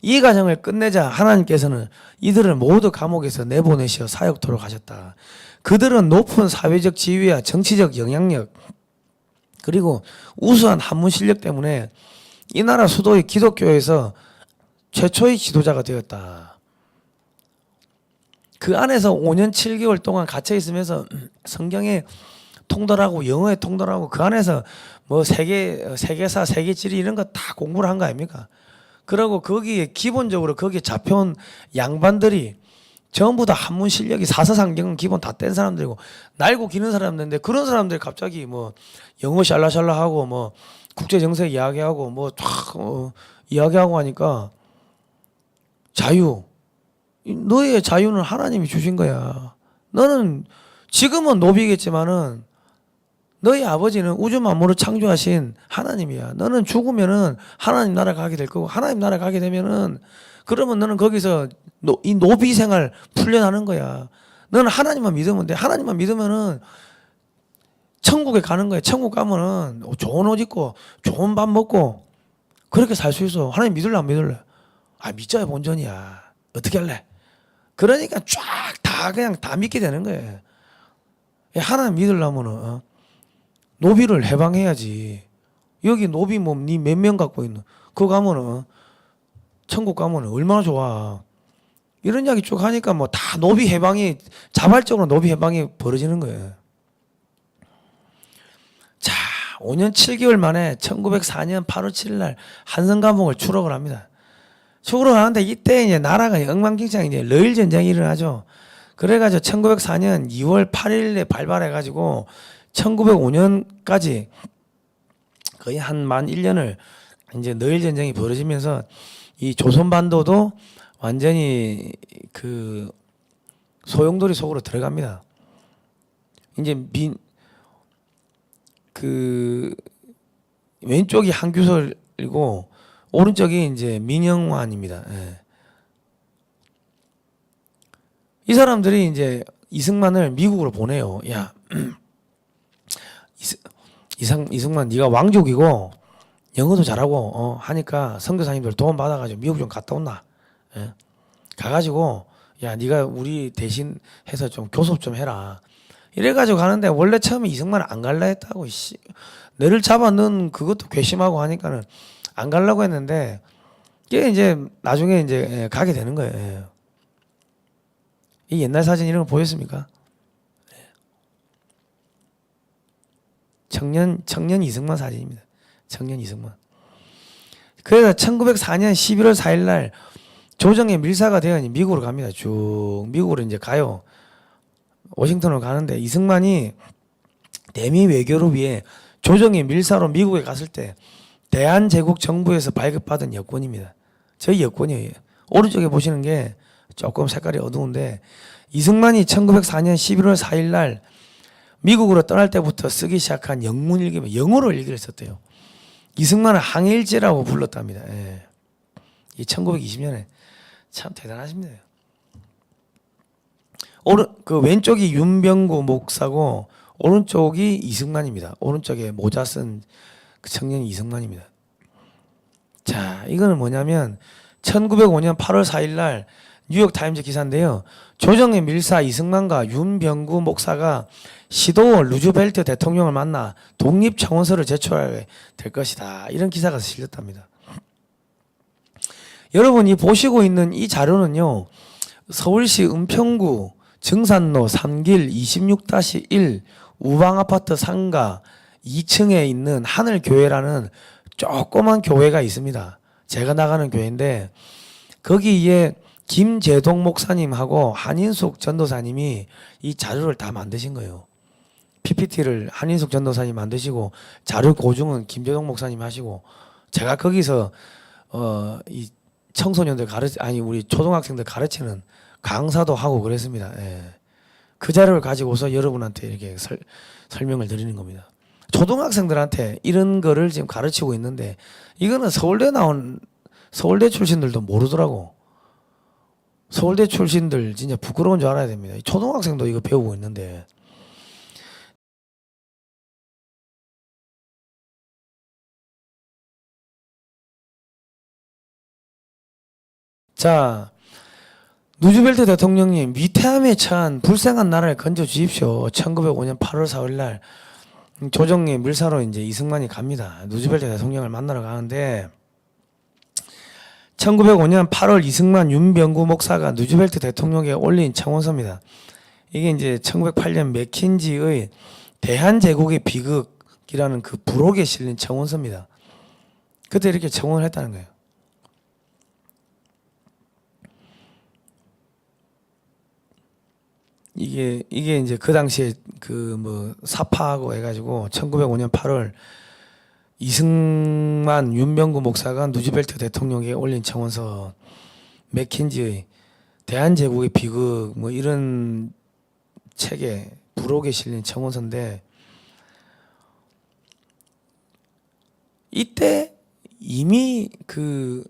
이 과정을 끝내자 하나님께서는 이들을 모두 감옥에서 내보내시어 사역토로 가셨다. 그들은 높은 사회적 지위와 정치적 영향력 그리고 우수한 한문 실력 때문에 이 나라 수도의 기독교에서 최초의 지도자가 되었다. 그 안에서 5년 7개월 동안 갇혀 있으면서 성경에 통달하고 영어에 통달하고 그 안에서 뭐 세계사, 세계지리 이런 거 다 공부를 한 거 아닙니까? 그리고 거기에 기본적으로 거기에 잡혀온 양반들이 전부 다 한문 실력이 사서상경은 기본 다 뗀 사람들이고 날고 기는 사람들인데 그런 사람들이 갑자기 뭐 영어 샬라샬라 하고 뭐 국제 정세 이야기하고 뭐 이야기하고 하니까 자유, 너의 자유는 하나님이 주신 거야. 너는 지금은 노비겠지만은 너희 아버지는 우주 만물을 창조하신 하나님이야. 너는 죽으면은 하나님 나라 가게 될 거고 하나님 나라 가게 되면은 그러면 너는 거기서 이 노비 생활 풀려나는 거야. 너는 하나님만 믿으면 돼. 하나님만 믿으면은 천국에 가는 거야. 천국 가면은 좋은 옷 입고 좋은 밥 먹고 그렇게 살 수 있어. 하나님 믿을래 안 믿을래? 아 믿자야 본전이야. 어떻게 할래? 그러니까 쫙 다 그냥 다 믿게 되는 거예요. 하나님 믿으려면은 노비를 해방해야지. 여기 노비 몸 니 몇 명 갖고 있는 그거 가면은 천국 가면은 얼마나 좋아. 이런 이야기 쭉 하니까 뭐 다 노비 해방이 자발적으로 노비 해방이 벌어지는 거예요. 자, 5년 7개월 만에 1904년 8월 7일 날 한성 감옥을 추록을 합니다. 추록을 하는데 이때 이제 나라가 엉망진창 이제 러일 전쟁이 일어나죠. 그래가지고 1904년 2월 8일에 발발해가지고 1905년까지 거의 한 만 1년을 이제 러일 전쟁이 벌어지면서 이 조선반도도 완전히 그 소용돌이 속으로 들어갑니다. 이제 그 왼쪽이 한규설이고 오른쪽이 이제 민영환입니다. 예. 이 사람들이 이제 이승만을 미국으로 보내요. 야, 이승만 네가 왕족이고 영어도 잘하고 하니까 선교사님들 도움 받아가지고 미국 좀 갔다 온나. 예. 가가지고 야 네가 우리 대신 해서 좀 교섭 좀 해라. 이래가지고 가는데 원래 처음에 이승만 안 갈라 했다고 너를 잡아 넣은 그것도 괘씸하고 하니까는 안 가려고 했는데 이게 이제 나중에 이제 가게 되는 거예요. 이 옛날 사진 이런 거 보였습니까? 청년 이승만 사진입니다. 청년 이승만. 그래서 1904년 11월 4일 날 조정의 밀사가 되어 미국으로 갑니다. 쭉 미국으로 이제 가요. 워싱턴으로 가는데 이승만이 대미 외교를 위해 조정의 밀사로 미국에 갔을 때 대한제국 정부에서 발급받은 여권입니다. 저희 여권이에요. 오른쪽에 보시는 게 조금 색깔이 어두운데 이승만이 1904년 11월 4일 날 미국으로 떠날 때부터 쓰기 시작한 영문일기면 영어로 일기를 썼대요. 이승만은 항해일지라고 불렀답니다. 예. 이 1920년에 참 대단하십니다. 그 왼쪽이 윤병구 목사고 오른쪽이 이승만입니다. 오른쪽에 모자 쓴 그 청년이 이승만입니다. 자, 이거는 뭐냐면 1905년 8월 4일 날 뉴욕 타임즈 기사인데요. 조정의 밀사 이승만과 윤병구 목사가 시도 루즈벨트 대통령을 만나 독립 청원서를 제출하게 될 것이다. 이런 기사가 실렸답니다. 여러분이 보시고 있는 이 자료는요. 서울시 은평구 증산로 3길 26-1 우방아파트 상가 2층에 있는 하늘교회라는 조그만 교회가 있습니다. 제가 나가는 교회인데 거기에 김재동 목사님하고 한인숙 전도사님이 이 자료를 다 만드신 거예요. PPT를 한인숙 전도사님 만드시고 자료 고증은 김재동 목사님 하시고 제가 거기서 이 청소년들 우리 초등학생들 가르치는 강사도 하고 그랬습니다. 예. 그 자료를 가지고서 여러분한테 이렇게 설명을 드리는 겁니다. 초등학생들한테 이런 거를 지금 가르치고 있는데 이거는 서울대 나온 서울대 출신들도 모르더라고. 서울대 출신들 진짜 부끄러운 줄 알아야 됩니다. 초등학생도 이거 배우고 있는데. 자, 누즈벨트 대통령님, 위태함에 처한 불쌍한 나라를 건져 주십시오. 1905년 8월 4일 날 조정리 물사로 이제 이승만이 갑니다. 누즈벨트 대통령을 만나러 가는데 1905년 8월 이승만 윤병구 목사가 누즈벨트 대통령에게 올린 청원서입니다. 이게 이제 1908년 맥킨지의 대한제국의 비극이라는 그 부록에 실린 청원서입니다. 그때 이렇게 청원을 했다는 거예요. 이게 이제 그 당시에 그 뭐 사파하고 해가지고 1905년 8월 이승만 윤병구 목사가 누즈벨트 대통령에게 올린 청원서, 맥킨지의 대한제국의 비극 뭐 이런 책에 부록에 실린 청원서인데, 이때 이미 그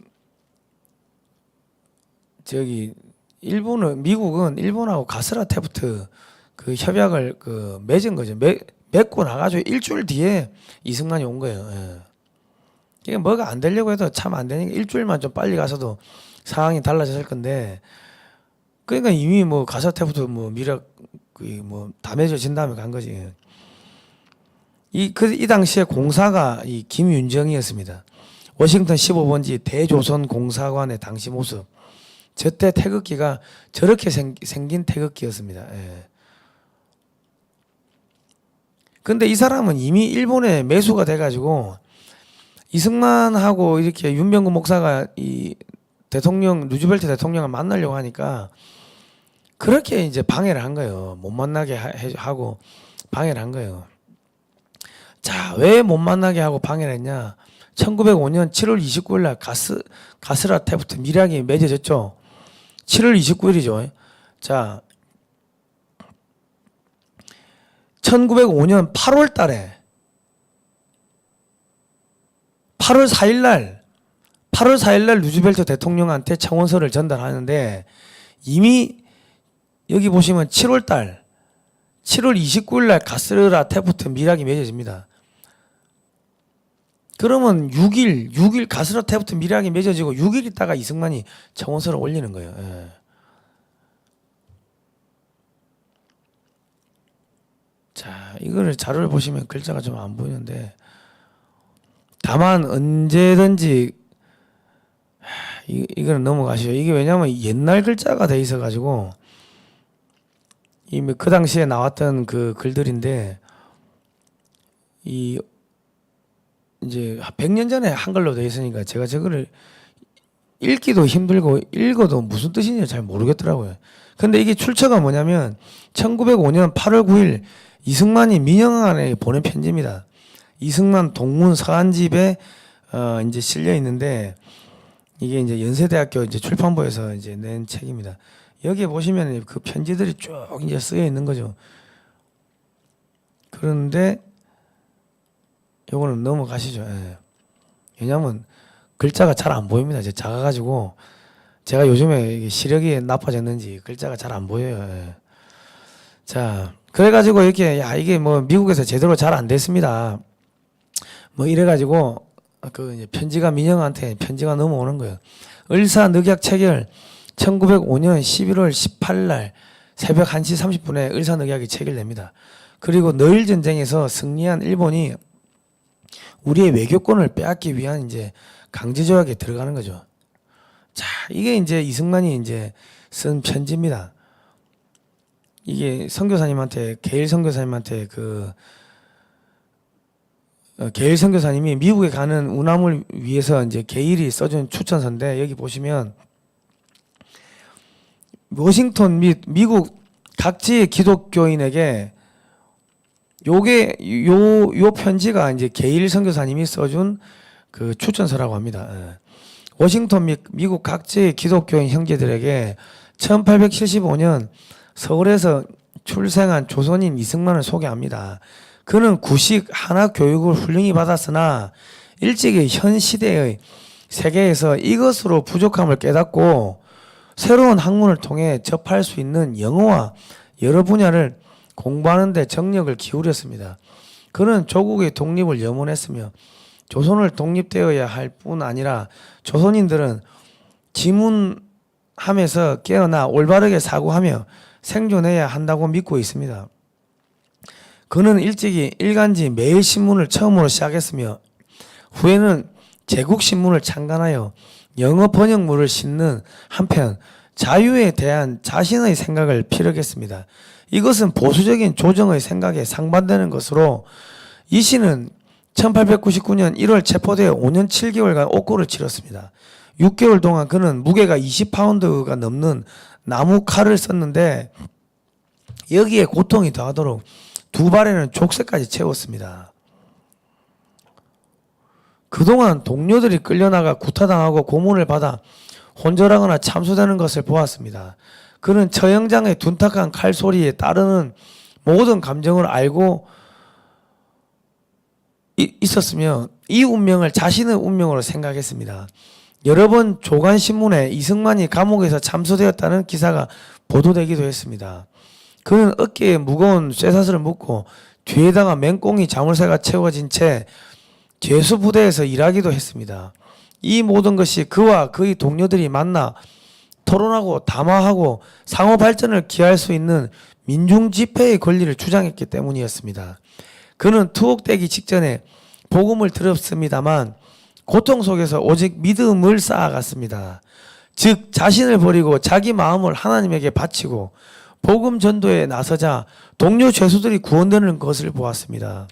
저기 미국은 일본하고 가스라 테프트 그 협약을 그 맺은 거죠. 맺고 나가지고 일주일 뒤에 이승만이 온 거예요. 예. 이게 뭐가 안 되려고 해도 참 안 되니까 일주일만 좀 빨리 가서도 상황이 달라졌을 건데, 그러니까 이미 뭐 가스라 테프트 뭐 미력 뭐 다 맺어진 다음에 간 거지. 이 당시에 공사가 이 김윤정이었습니다. 워싱턴 15번지 대조선 공사관의 당시 모습. 저때 태극기가 저렇게 생긴 태극기였습니다. 예. 근데 이 사람은 이미 일본에 매수가 돼가지고 이승만하고 이렇게 윤병구 목사가 이 대통령 누즈벨트 대통령을 만나려고 하니까 그렇게 이제 방해를 한 거예요. 못 만나게 하고 방해를 한 거예요. 자, 왜 못 만나게 하고 방해를 했냐? 1905년 7월 29일 날 가스라 테프트 밀약이 맺어졌죠. 7월 29일이죠. 자, 1905년 8월 달에 8월 4일 날 루즈벨트 대통령한테 청원서를 전달하는데, 이미 여기 보시면 7월 29일 날 가스라 테프트 밀약이 맺어집니다. 그러면 6일 가스라 테프트 밀약이 맺어지고 6일 있다가 이승만이 청원서를 올리는 거예요. 예. 자, 이거를 자료를 보시면 글자가 좀 안 보이는데, 다만 언제든지 이거는 넘어가시죠. 이게 왜냐하면 옛날 글자가 돼 있어 가지고 이미 그 당시에 나왔던 그 글들인데, 이 이제 100년 전에 한글로 돼 있으니까 제가 저거를 읽기도 힘들고 읽어도 무슨 뜻인지 잘 모르겠더라고요. 근데 이게 출처가 뭐냐면 1905년 8월 9일 이승만이 민영안에 보낸 편지입니다. 이승만 동문 서한집에 이제 실려 있는데, 이게 이제 연세대학교 이제 출판부에서 이제 낸 책입니다. 여기에 보시면 그 편지들이 쭉 이제 쓰여 있는 거죠. 그런데 요거는 넘어가시죠. 예. 왜냐하면 글자가 잘 안 보입니다. 이제 작아가지고 제가 요즘에 시력이 나빠졌는지 글자가 잘 안 보여요. 예. 자, 그래가지고 이렇게 이게 뭐 미국에서 제대로 잘 안 됐습니다. 뭐 이래가지고 그 이제 민영한테 편지가 넘어오는 거예요. 을사늑약 체결 1905년 11월 18일 날 새벽 1시 30분에 을사늑약이 체결됩니다. 그리고 너일 전쟁에서 승리한 일본이 우리의 외교권을 빼앗기 위한 이제 강제 조약에 들어가는 거죠. 자, 이게 이제 이승만이 이제 쓴 편지입니다. 이게 선교사님한테, 게일 선교사님한테 게일 선교사님이 미국에 가는 운함을 위해서 이제 게일이 써준 추천서인데, 여기 보시면 워싱턴 및 미국 각지의 기독교인에게 요 편지가 이제 게일 선교사님이 써준 그 추천서라고 합니다. 예. 워싱턴 및 미국 각지의 기독교인 형제들에게 1875년 서울에서 출생한 조선인 이승만을 소개합니다. 그는 구식 한학 교육을 훌륭히 받았으나 일찍이 현 시대의 세계에서 이것으로 부족함을 깨닫고 새로운 학문을 통해 접할 수 있는 영어와 여러 분야를 공부하는 데 정력을 기울였습니다. 그는 조국의 독립을 염원했으며 조선을 독립되어야 할 뿐 아니라 조선인들은 지문함에서 깨어나 올바르게 사고하며 생존해야 한다고 믿고 있습니다. 그는 일찍이 일간지 매일신문을 처음으로 시작했으며 후에는 제국신문을 창간하여 영어 번역물을 싣는 한편 자유에 대한 자신의 생각을 피력했습니다. 이것은 보수적인 조정의 생각에 상반되는 것으로 이 씨는 1899년 1월 체포되어 5년 7개월간 옥고를 치렀습니다. 6개월 동안 그는 무게가 20파운드가 넘는 나무 칼을 썼는데 여기에 고통이 더하도록 두 발에는 족쇄까지 채웠습니다. 그동안 동료들이 끌려나가 구타당하고 고문을 받아 혼절하거나 참수되는 것을 보았습니다. 그는 처형장의 둔탁한 칼소리에 따르는 모든 감정을 알고 있었으며 이 운명을 자신의 운명으로 생각했습니다. 여러 번 조간신문에 이승만이 감옥에서 참수되었다는 기사가 보도되기도 했습니다. 그는 어깨에 무거운 쇠사슬을 묶고 뒤에다가 맹꽁이 자물쇠가 채워진 채 죄수부대에서 일하기도 했습니다. 이 모든 것이 그와 그의 동료들이 만나 토론하고 담화하고 상호 발전을 기할 수 있는 민중 집회의 권리를 주장했기 때문이었습니다. 그는 투옥되기 직전에 복음을 들었습니다만 고통 속에서 오직 믿음을 쌓아갔습니다. 즉 자신을 버리고 자기 마음을 하나님에게 바치고 복음 전도에 나서자 동료 죄수들이 구원되는 것을 보았습니다.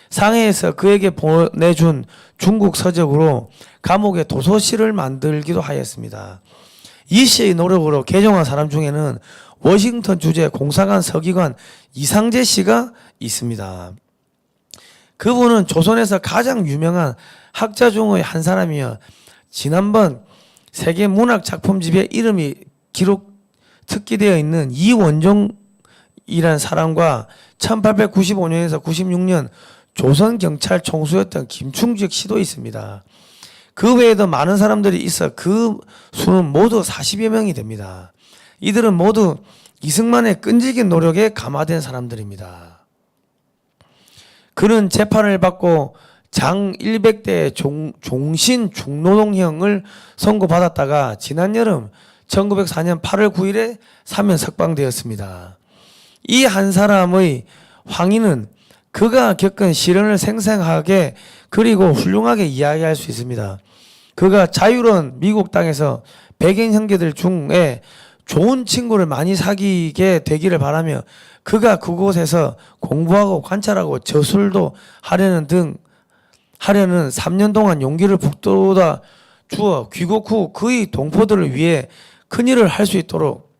상해에서 그에게 보내준 중국 서적으로 감옥에 도서실을 만들기도 하였습니다. 이 씨의 노력으로 개종한 사람 중에는 워싱턴 주재 공사관 서기관 이상재 씨가 있습니다. 그분은 조선에서 가장 유명한 학자 중의 한 사람이며 지난번 세계 문학 작품집에 이름이 특기되어 있는 이원종이라는 사람과 1895년에서 96년 조선경찰 총수였던 김충직 씨도 있습니다. 그 외에도 많은 사람들이 있어 그 수는 모두 40여 명이 됩니다. 이들은 모두 이승만의 끈질긴 노력에 감화된 사람들입니다. 그는 재판을 받고 장 100대 종신 중노동형을 선고받았다가 지난 여름 1904년 8월 9일에 사면 석방되었습니다. 이 한 사람의 황희는 그가 겪은 시련을 생생하게 그리고 훌륭하게 이야기할 수 있습니다. 그가 자유로운 미국 땅에서 백인 형제들 중에 좋은 친구를 많이 사귀게 되기를 바라며 그가 그곳에서 공부하고 관찰하고 저술도 하려는 3년 동안 용기를 북돋아 주어 귀국 후 그의 동포들을 위해 큰일을 할 수 있도록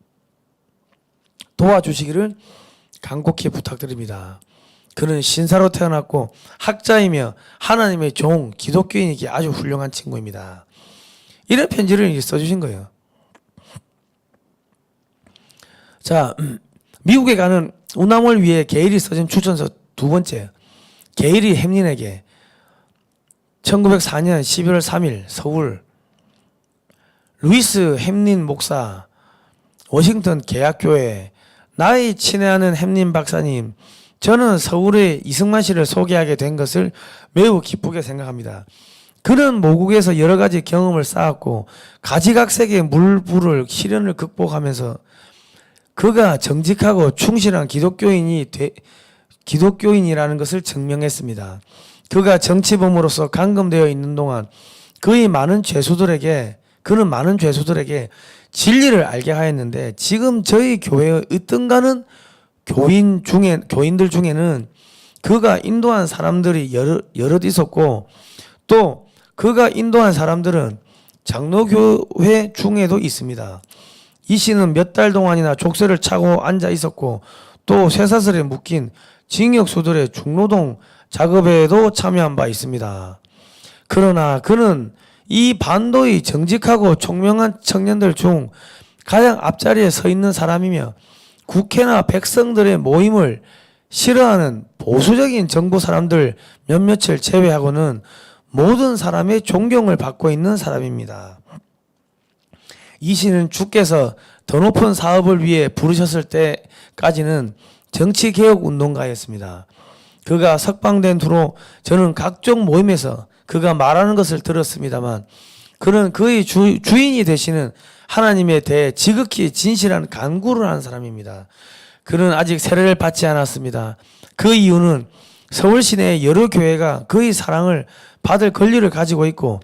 도와주시기를 간곡히 부탁드립니다. 그는 신사로 태어났고 학자이며 하나님의 종 기독교인이기에 아주 훌륭한 친구입니다. 이런 편지를 써주신 거예요. 자, 미국에 가는 우남을 위해 게일이 써준 추천서 두 번째, 게일이 햄린에게 1904년 11월 3일 서울 루이스 햄린 목사 워싱턴 개학교회 나의 친애하는 햄린 박사님, 저는 서울에 이승만 씨를 소개하게 된 것을 매우 기쁘게 생각합니다. 그는 모국에서 여러 가지 경험을 쌓았고 가지각색의 물불을 시련을 극복하면서 그가 정직하고 충실한 기독교인이라는 것을 증명했습니다. 그가 정치범으로서 감금되어 있는 동안 그는 많은 죄수들에게 진리를 알게 하였는데 지금 저희 교회의 으뜸가는 교인들 중에는 그가 인도한 사람들이 여럿 있었고 또 그가 인도한 사람들은 장로교회 중에도 있습니다. 이 씨는 몇 달 동안이나 족쇄를 차고 앉아 있었고 또 쇠사슬에 묶인 징역수들의 중노동 작업에도 참여한 바 있습니다. 그러나 그는 이 반도의 정직하고 총명한 청년들 중 가장 앞자리에 서 있는 사람이며 국회나 백성들의 모임을 싫어하는 보수적인 정부 사람들 몇몇을 제외하고는 모든 사람의 존경을 받고 있는 사람입니다. 이 시는 주께서 더 높은 사업을 위해 부르셨을 때까지는 정치개혁 운동가였습니다. 그가 석방된 후로 저는 각종 모임에서 그가 말하는 것을 들었습니다만 그는 그의 주인이 되시는 하나님에 대해 지극히 진실한 간구를 하는 사람입니다. 그는 아직 세례를 받지 않았습니다. 그 이유는 서울 시내의 여러 교회가 그의 사랑을 받을 권리를 가지고 있고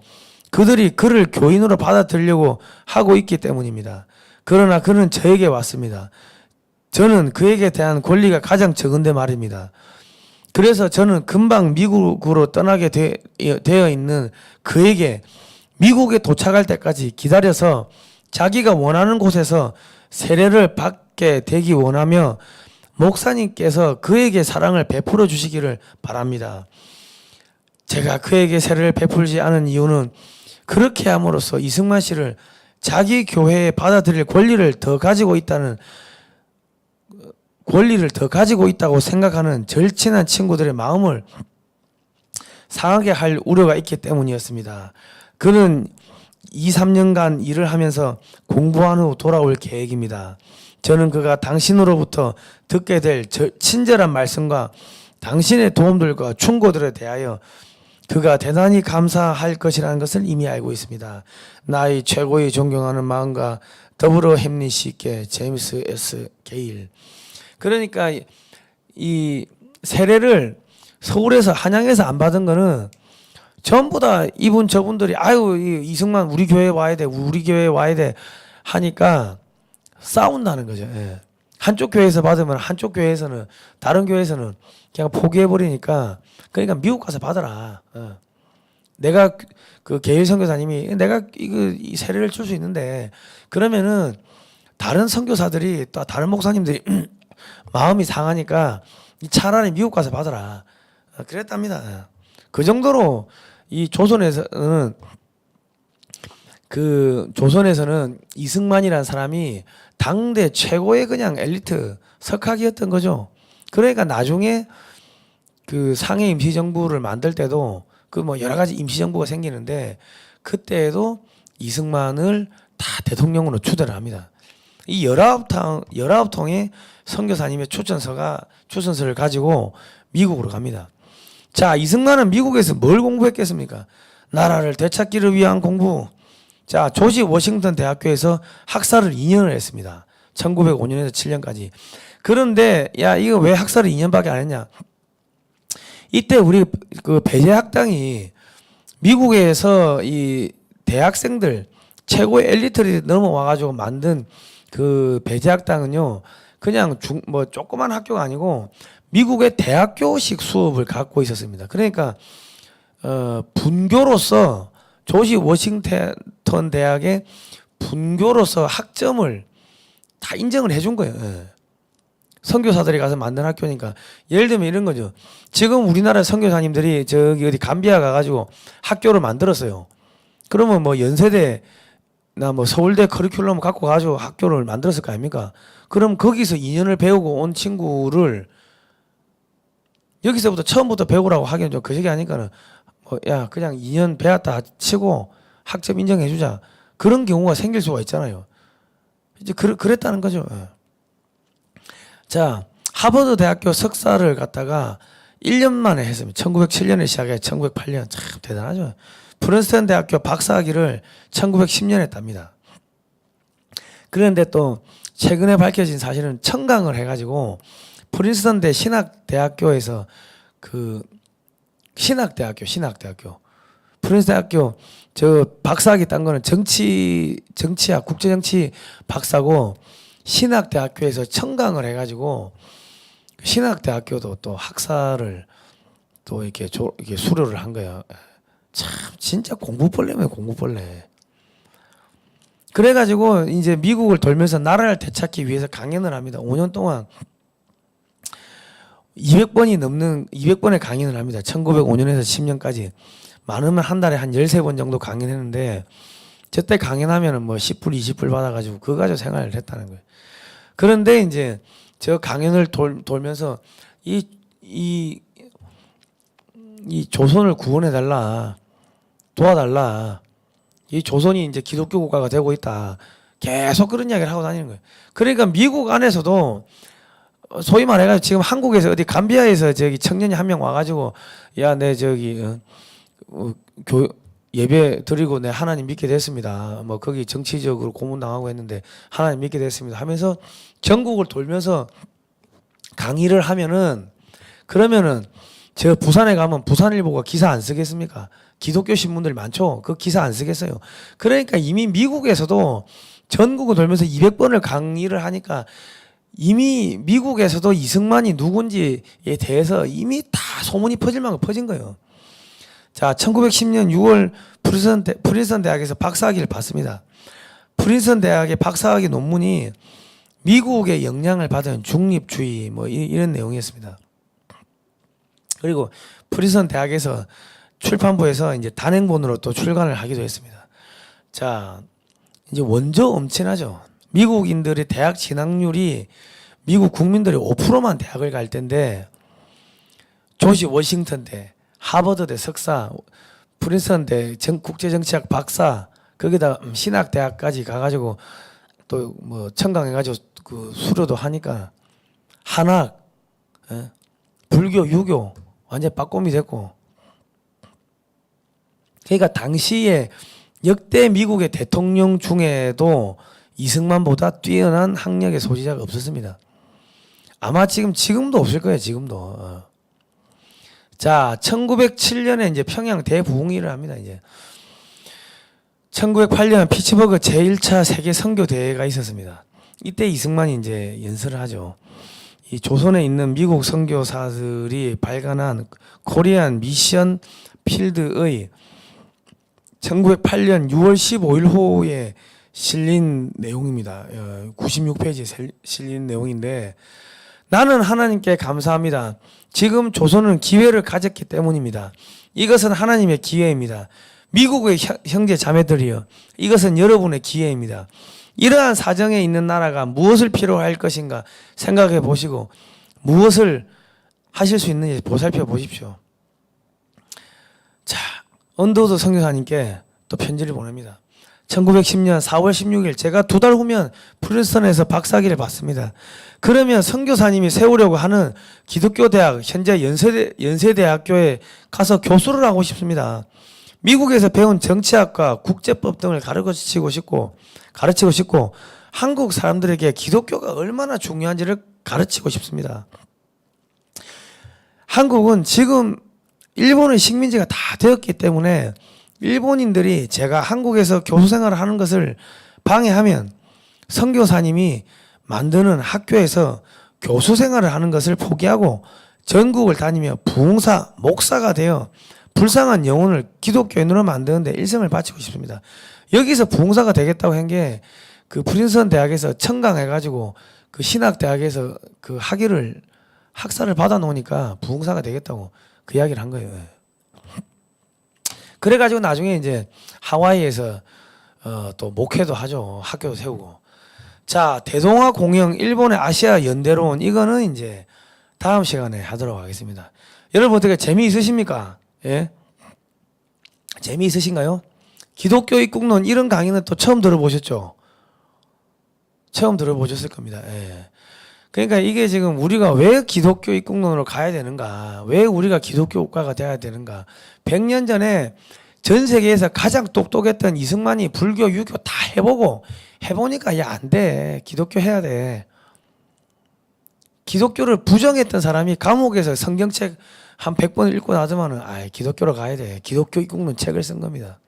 그들이 그를 교인으로 받아들이려고 하고 있기 때문입니다. 그러나 그는 저에게 왔습니다. 저는 그에게 대한 권리가 가장 적은데 말입니다. 그래서 저는 금방 미국으로 떠나게 되어 있는 그에게 미국에 도착할 때까지 기다려서 자기가 원하는 곳에서 세례를 받게 되기 원하며 목사님께서 그에게 사랑을 베풀어 주시기를 바랍니다. 제가 그에게 세례를 베풀지 않은 이유는 그렇게 함으로써 이승만 씨를 자기 교회에 받아들일 권리를 더 가지고 있다고 생각하는 절친한 친구들의 마음을 상하게 할 우려가 있기 때문이었습니다. 그는 2, 3년간 일을 하면서 공부한 후 돌아올 계획입니다. 저는 그가 당신으로부터 듣게 될 친절한 말씀과 당신의 도움들과 충고들에 대하여 그가 대단히 감사할 것이라는 것을 이미 알고 있습니다. 나의 최고의 존경하는 마음과 더불어 햄릿 씨께 제임스 S. 게일. 그러니까 이 세례를 서울에서 한양에서 안 받은 거는 전부 다 이분 저분들이 아유 이승만 우리 교회에 와야 돼 우리 교회에 와야 돼 하니까 싸운다는 거죠. 예. 한쪽 교회에서 받으면 한쪽 교회에서는 다른 교회에서는 그냥 포기해 버리니까 그러니까 미국 가서 받아라. 내가 그 게일 선교사님이 내가 이 세례를 줄 수 있는데 그러면은 다른 선교사들이 또 다른 목사님들이 마음이 상하니까 차라리 미국 가서 받아라. 그랬답니다. 그 정도로 이 조선에서는 이승만이라는 사람이 당대 최고의 그냥 엘리트 석학이었던 거죠. 그러니까 나중에 그 상해 임시정부를 만들 때도 그 뭐 여러 가지 임시정부가 생기는데 그때에도 이승만을 다 대통령으로 추대를 합니다. 이 19통의 선교사님의 초청서를 가지고 미국으로 갑니다. 자, 이승만은 미국에서 뭘 공부했겠습니까? 나라를 되찾기를 위한 공부. 자, 조지 워싱턴 대학교에서 학사를 2년을 했습니다. 1905년에서 7년까지. 그런데 야, 이거 왜 학사를 2년밖에 안 했냐? 이때 우리 그 배제학당이 미국에서 이 대학생들 최고의 엘리트들이 넘어와가지고 만든 그 배제학당은요, 그냥 조그만 학교가 아니고 미국의 대학교식 수업을 갖고 있었습니다. 그러니까 분교로서 조지 워싱턴 대학의 분교로서 학점을 다 인정을 해준 거예요. 예. 선교사들이 가서 만든 학교니까. 예를 들면 이런 거죠. 지금 우리나라 선교사님들이 저기 어디 감비아 가가지고 학교를 만들었어요. 그러면 뭐 연세대나 뭐 서울대 커리큘럼 갖고 가지고 학교를 만들었을 거 아닙니까? 그럼 거기서 2년을 배우고 온 친구를 여기서부터 처음부터 배우라고 하기엔 좀 거시기 하니까는 야 그냥 2년 배웠다 치고 학점 인정해주자. 그런 경우가 생길 수가 있잖아요. 이제 그랬다는 거죠. 자, 하버드 대학교 석사를 갖다가 1년 만에 했습니다. 1907년에 시작해 1908년. 참 대단하죠. 프린스턴 대학교 박사학위를 1910년에 했답니다. 그런데 또 최근에 밝혀진 사실은 청강을 해가지고 프린스턴대 신학대학교에서 그 신학대학교 프린스턴 대학교 저 박사학위 딴 거는 정치학 국제정치 박사고 신학대학교에서 청강을 해가지고 신학대학교도 또 학사를 또 이렇게 수료를 한 거예요. 참 진짜 공부벌레면 공부벌레. 그래가지고 이제 미국을 돌면서 나라를 되찾기 위해서 강연을 합니다. 5년 동안 200번의 강연을 합니다. 1905년에서 10년까지. 많으면 한 달에 한 13번 정도 강연했는데 저때 강연하면은 뭐 10불, 20불 받아가지고 그거 가지고 생활을 했다는 거예요. 그런데 이제 저 강연을 돌면서 이 조선을 구원해달라. 도와달라. 이 조선이 이제 기독교 국가가 되고 있다. 계속 그런 이야기를 하고 다니는 거예요. 그러니까 미국 안에서도 소위 말해가지고 지금 한국에서 어디 감비아에서 저기 청년이 한 명 와가지고 야, 내 저기 예배 드리고 내 하나님 믿게 됐습니다. 뭐 거기 정치적으로 고문당하고 했는데 하나님 믿게 됐습니다 하면서 전국을 돌면서 강의를 하면은 그러면은 저 부산에 가면 부산일보가 기사 안 쓰겠습니까? 기독교 신문들 많죠. 그 기사 안 쓰겠어요. 그러니까 이미 미국에서도 전국을 돌면서 200번을 강의를 하니까 이미 미국에서도 이승만이 누군지에 대해서 이미 다 소문이 퍼질 만큼 퍼진 거예요. 자, 1910년 6월 프린스턴 대학에서 박사학위를 받습니다. 프린스턴 대학의 박사학위 논문이 미국의 영향을 받은 중립주의 뭐 이런 내용이었습니다. 그리고 프린스턴 대학에서 출판부에서 이제 단행본으로 또 출간을 하기도 했습니다. 자, 이제 원조 엄청나죠. 미국인들의 대학 진학률이 미국 국민들이 5%만 대학을 갈 텐데 조지 워싱턴대, 하버드대 석사, 프린스턴대 국제정치학 박사, 거기다 신학대학까지 가가지고 또 뭐 청강해가지고 그 수료도 하니까 한학, 불교, 유교 완전 빠꼼이 됐고, 그러니까 당시에 역대 미국의 대통령 중에도 이승만보다 뛰어난 학력의 소지자가 없었습니다. 아마 지금도 없을 거예요. 지금도. 자, 1907년에 이제 평양 대부흥회를 합니다. 이제 1908년 피츠버그 제1차 세계 선교 대회가 있었습니다. 이때 이승만이 이제 연설을 하죠. 이 조선에 있는 미국 선교사들이 발간한 코리안 미션 필드의 1908년 6월 15일호에 실린 내용입니다. 96페이지에 실린 내용인데, 나는 하나님께 감사합니다. 지금 조선은 기회를 가졌기 때문입니다. 이것은 하나님의 기회입니다. 미국의 형제 자매들이여, 이것은 여러분의 기회입니다. 이러한 사정에 있는 나라가 무엇을 필요로 할 것인가 생각해 보시고 무엇을 하실 수 있는지 보살펴 보십시오. 자, 언더우드 선교사님께 또 편지를 보냅니다. 1910년 4월 16일 제가 2달 후면 프린스턴에서 박사학위를 받습니다. 그러면 선교사님이 세우려고 하는 기독교 대학, 현재 연세대학교에 가서 교수를 하고 싶습니다. 미국에서 배운 정치학과 국제법 등을 가르치고 싶고 한국 사람들에게 기독교가 얼마나 중요한지를 가르치고 싶습니다. 한국은 지금 일본의 식민지가 다 되었기 때문에 일본인들이 제가 한국에서 교수 생활을 하는 것을 방해하면 선교사님이 만드는 학교에서 교수 생활을 하는 것을 포기하고 전국을 다니며 부흥사, 목사가 되어 불쌍한 영혼을 기독교인으로 만드는데 일생을 바치고 싶습니다. 여기서 부흥사가 되겠다고 한 게 그 프린스턴 대학에서 청강해가지고 그 신학대학에서 그 학사를 받아 놓으니까 부흥사가 되겠다고 그 이야기를 한 거예요. 그래가지고 나중에 이제 하와이에서 또 목회도 하죠. 학교도 세우고. 자, 대동아 공영 일본의 아시아 연대론, 이거는 이제 다음 시간에 하도록 하겠습니다. 여러분 어떻게 재미있으십니까? 예? 재미있으신가요? 기독교 입국론 이런 강의는 또 처음 들어보셨죠? 처음 들어보셨을 겁니다. 예. 그러니까 이게 지금 우리가 왜 기독교 입국론으로 가야 되는가? 왜 우리가 기독교 국가가 돼야 되는가? 100년 전에 전 세계에서 가장 똑똑했던 이승만이 불교, 유교 다 해보니까 야, 안 돼. 기독교 해야 돼. 기독교를 부정했던 사람이 감옥에서 성경책 한 100번 읽고 나더만은 기독교로 가야 돼. 기독교 입국론 책을 쓴 겁니다.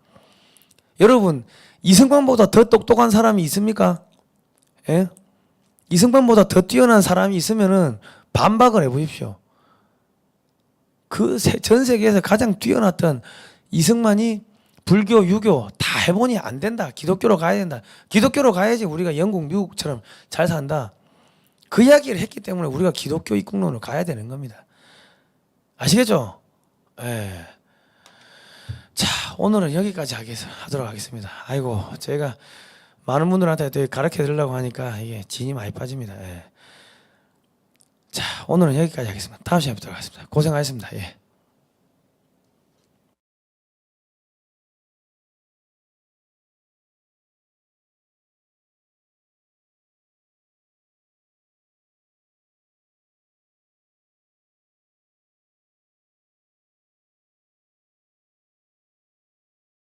여러분, 이승만보다 더 똑똑한 사람이 있습니까? 예? 이승만보다 더 뛰어난 사람이 있으면은 반박을 해보십시오. 그 전 세계에서 가장 뛰어났던 이승만이 불교, 유교 다 해보니 안 된다. 기독교로 가야 된다. 기독교로 가야지 우리가 영국, 미국처럼 잘 산다. 그 이야기를 했기 때문에 우리가 기독교 입국론으로 가야 되는 겁니다. 아시겠죠? 예. 자, 오늘은 여기까지 하도록 하겠습니다. 아이고, 제가 많은 분들한테 또 가르쳐 드리려고 하니까 이게 진이 많이 빠집니다. 예. 자, 오늘은 여기까지 하겠습니다. 다음 시간에 뵙도록 하겠습니다. 고생하셨습니다. 예.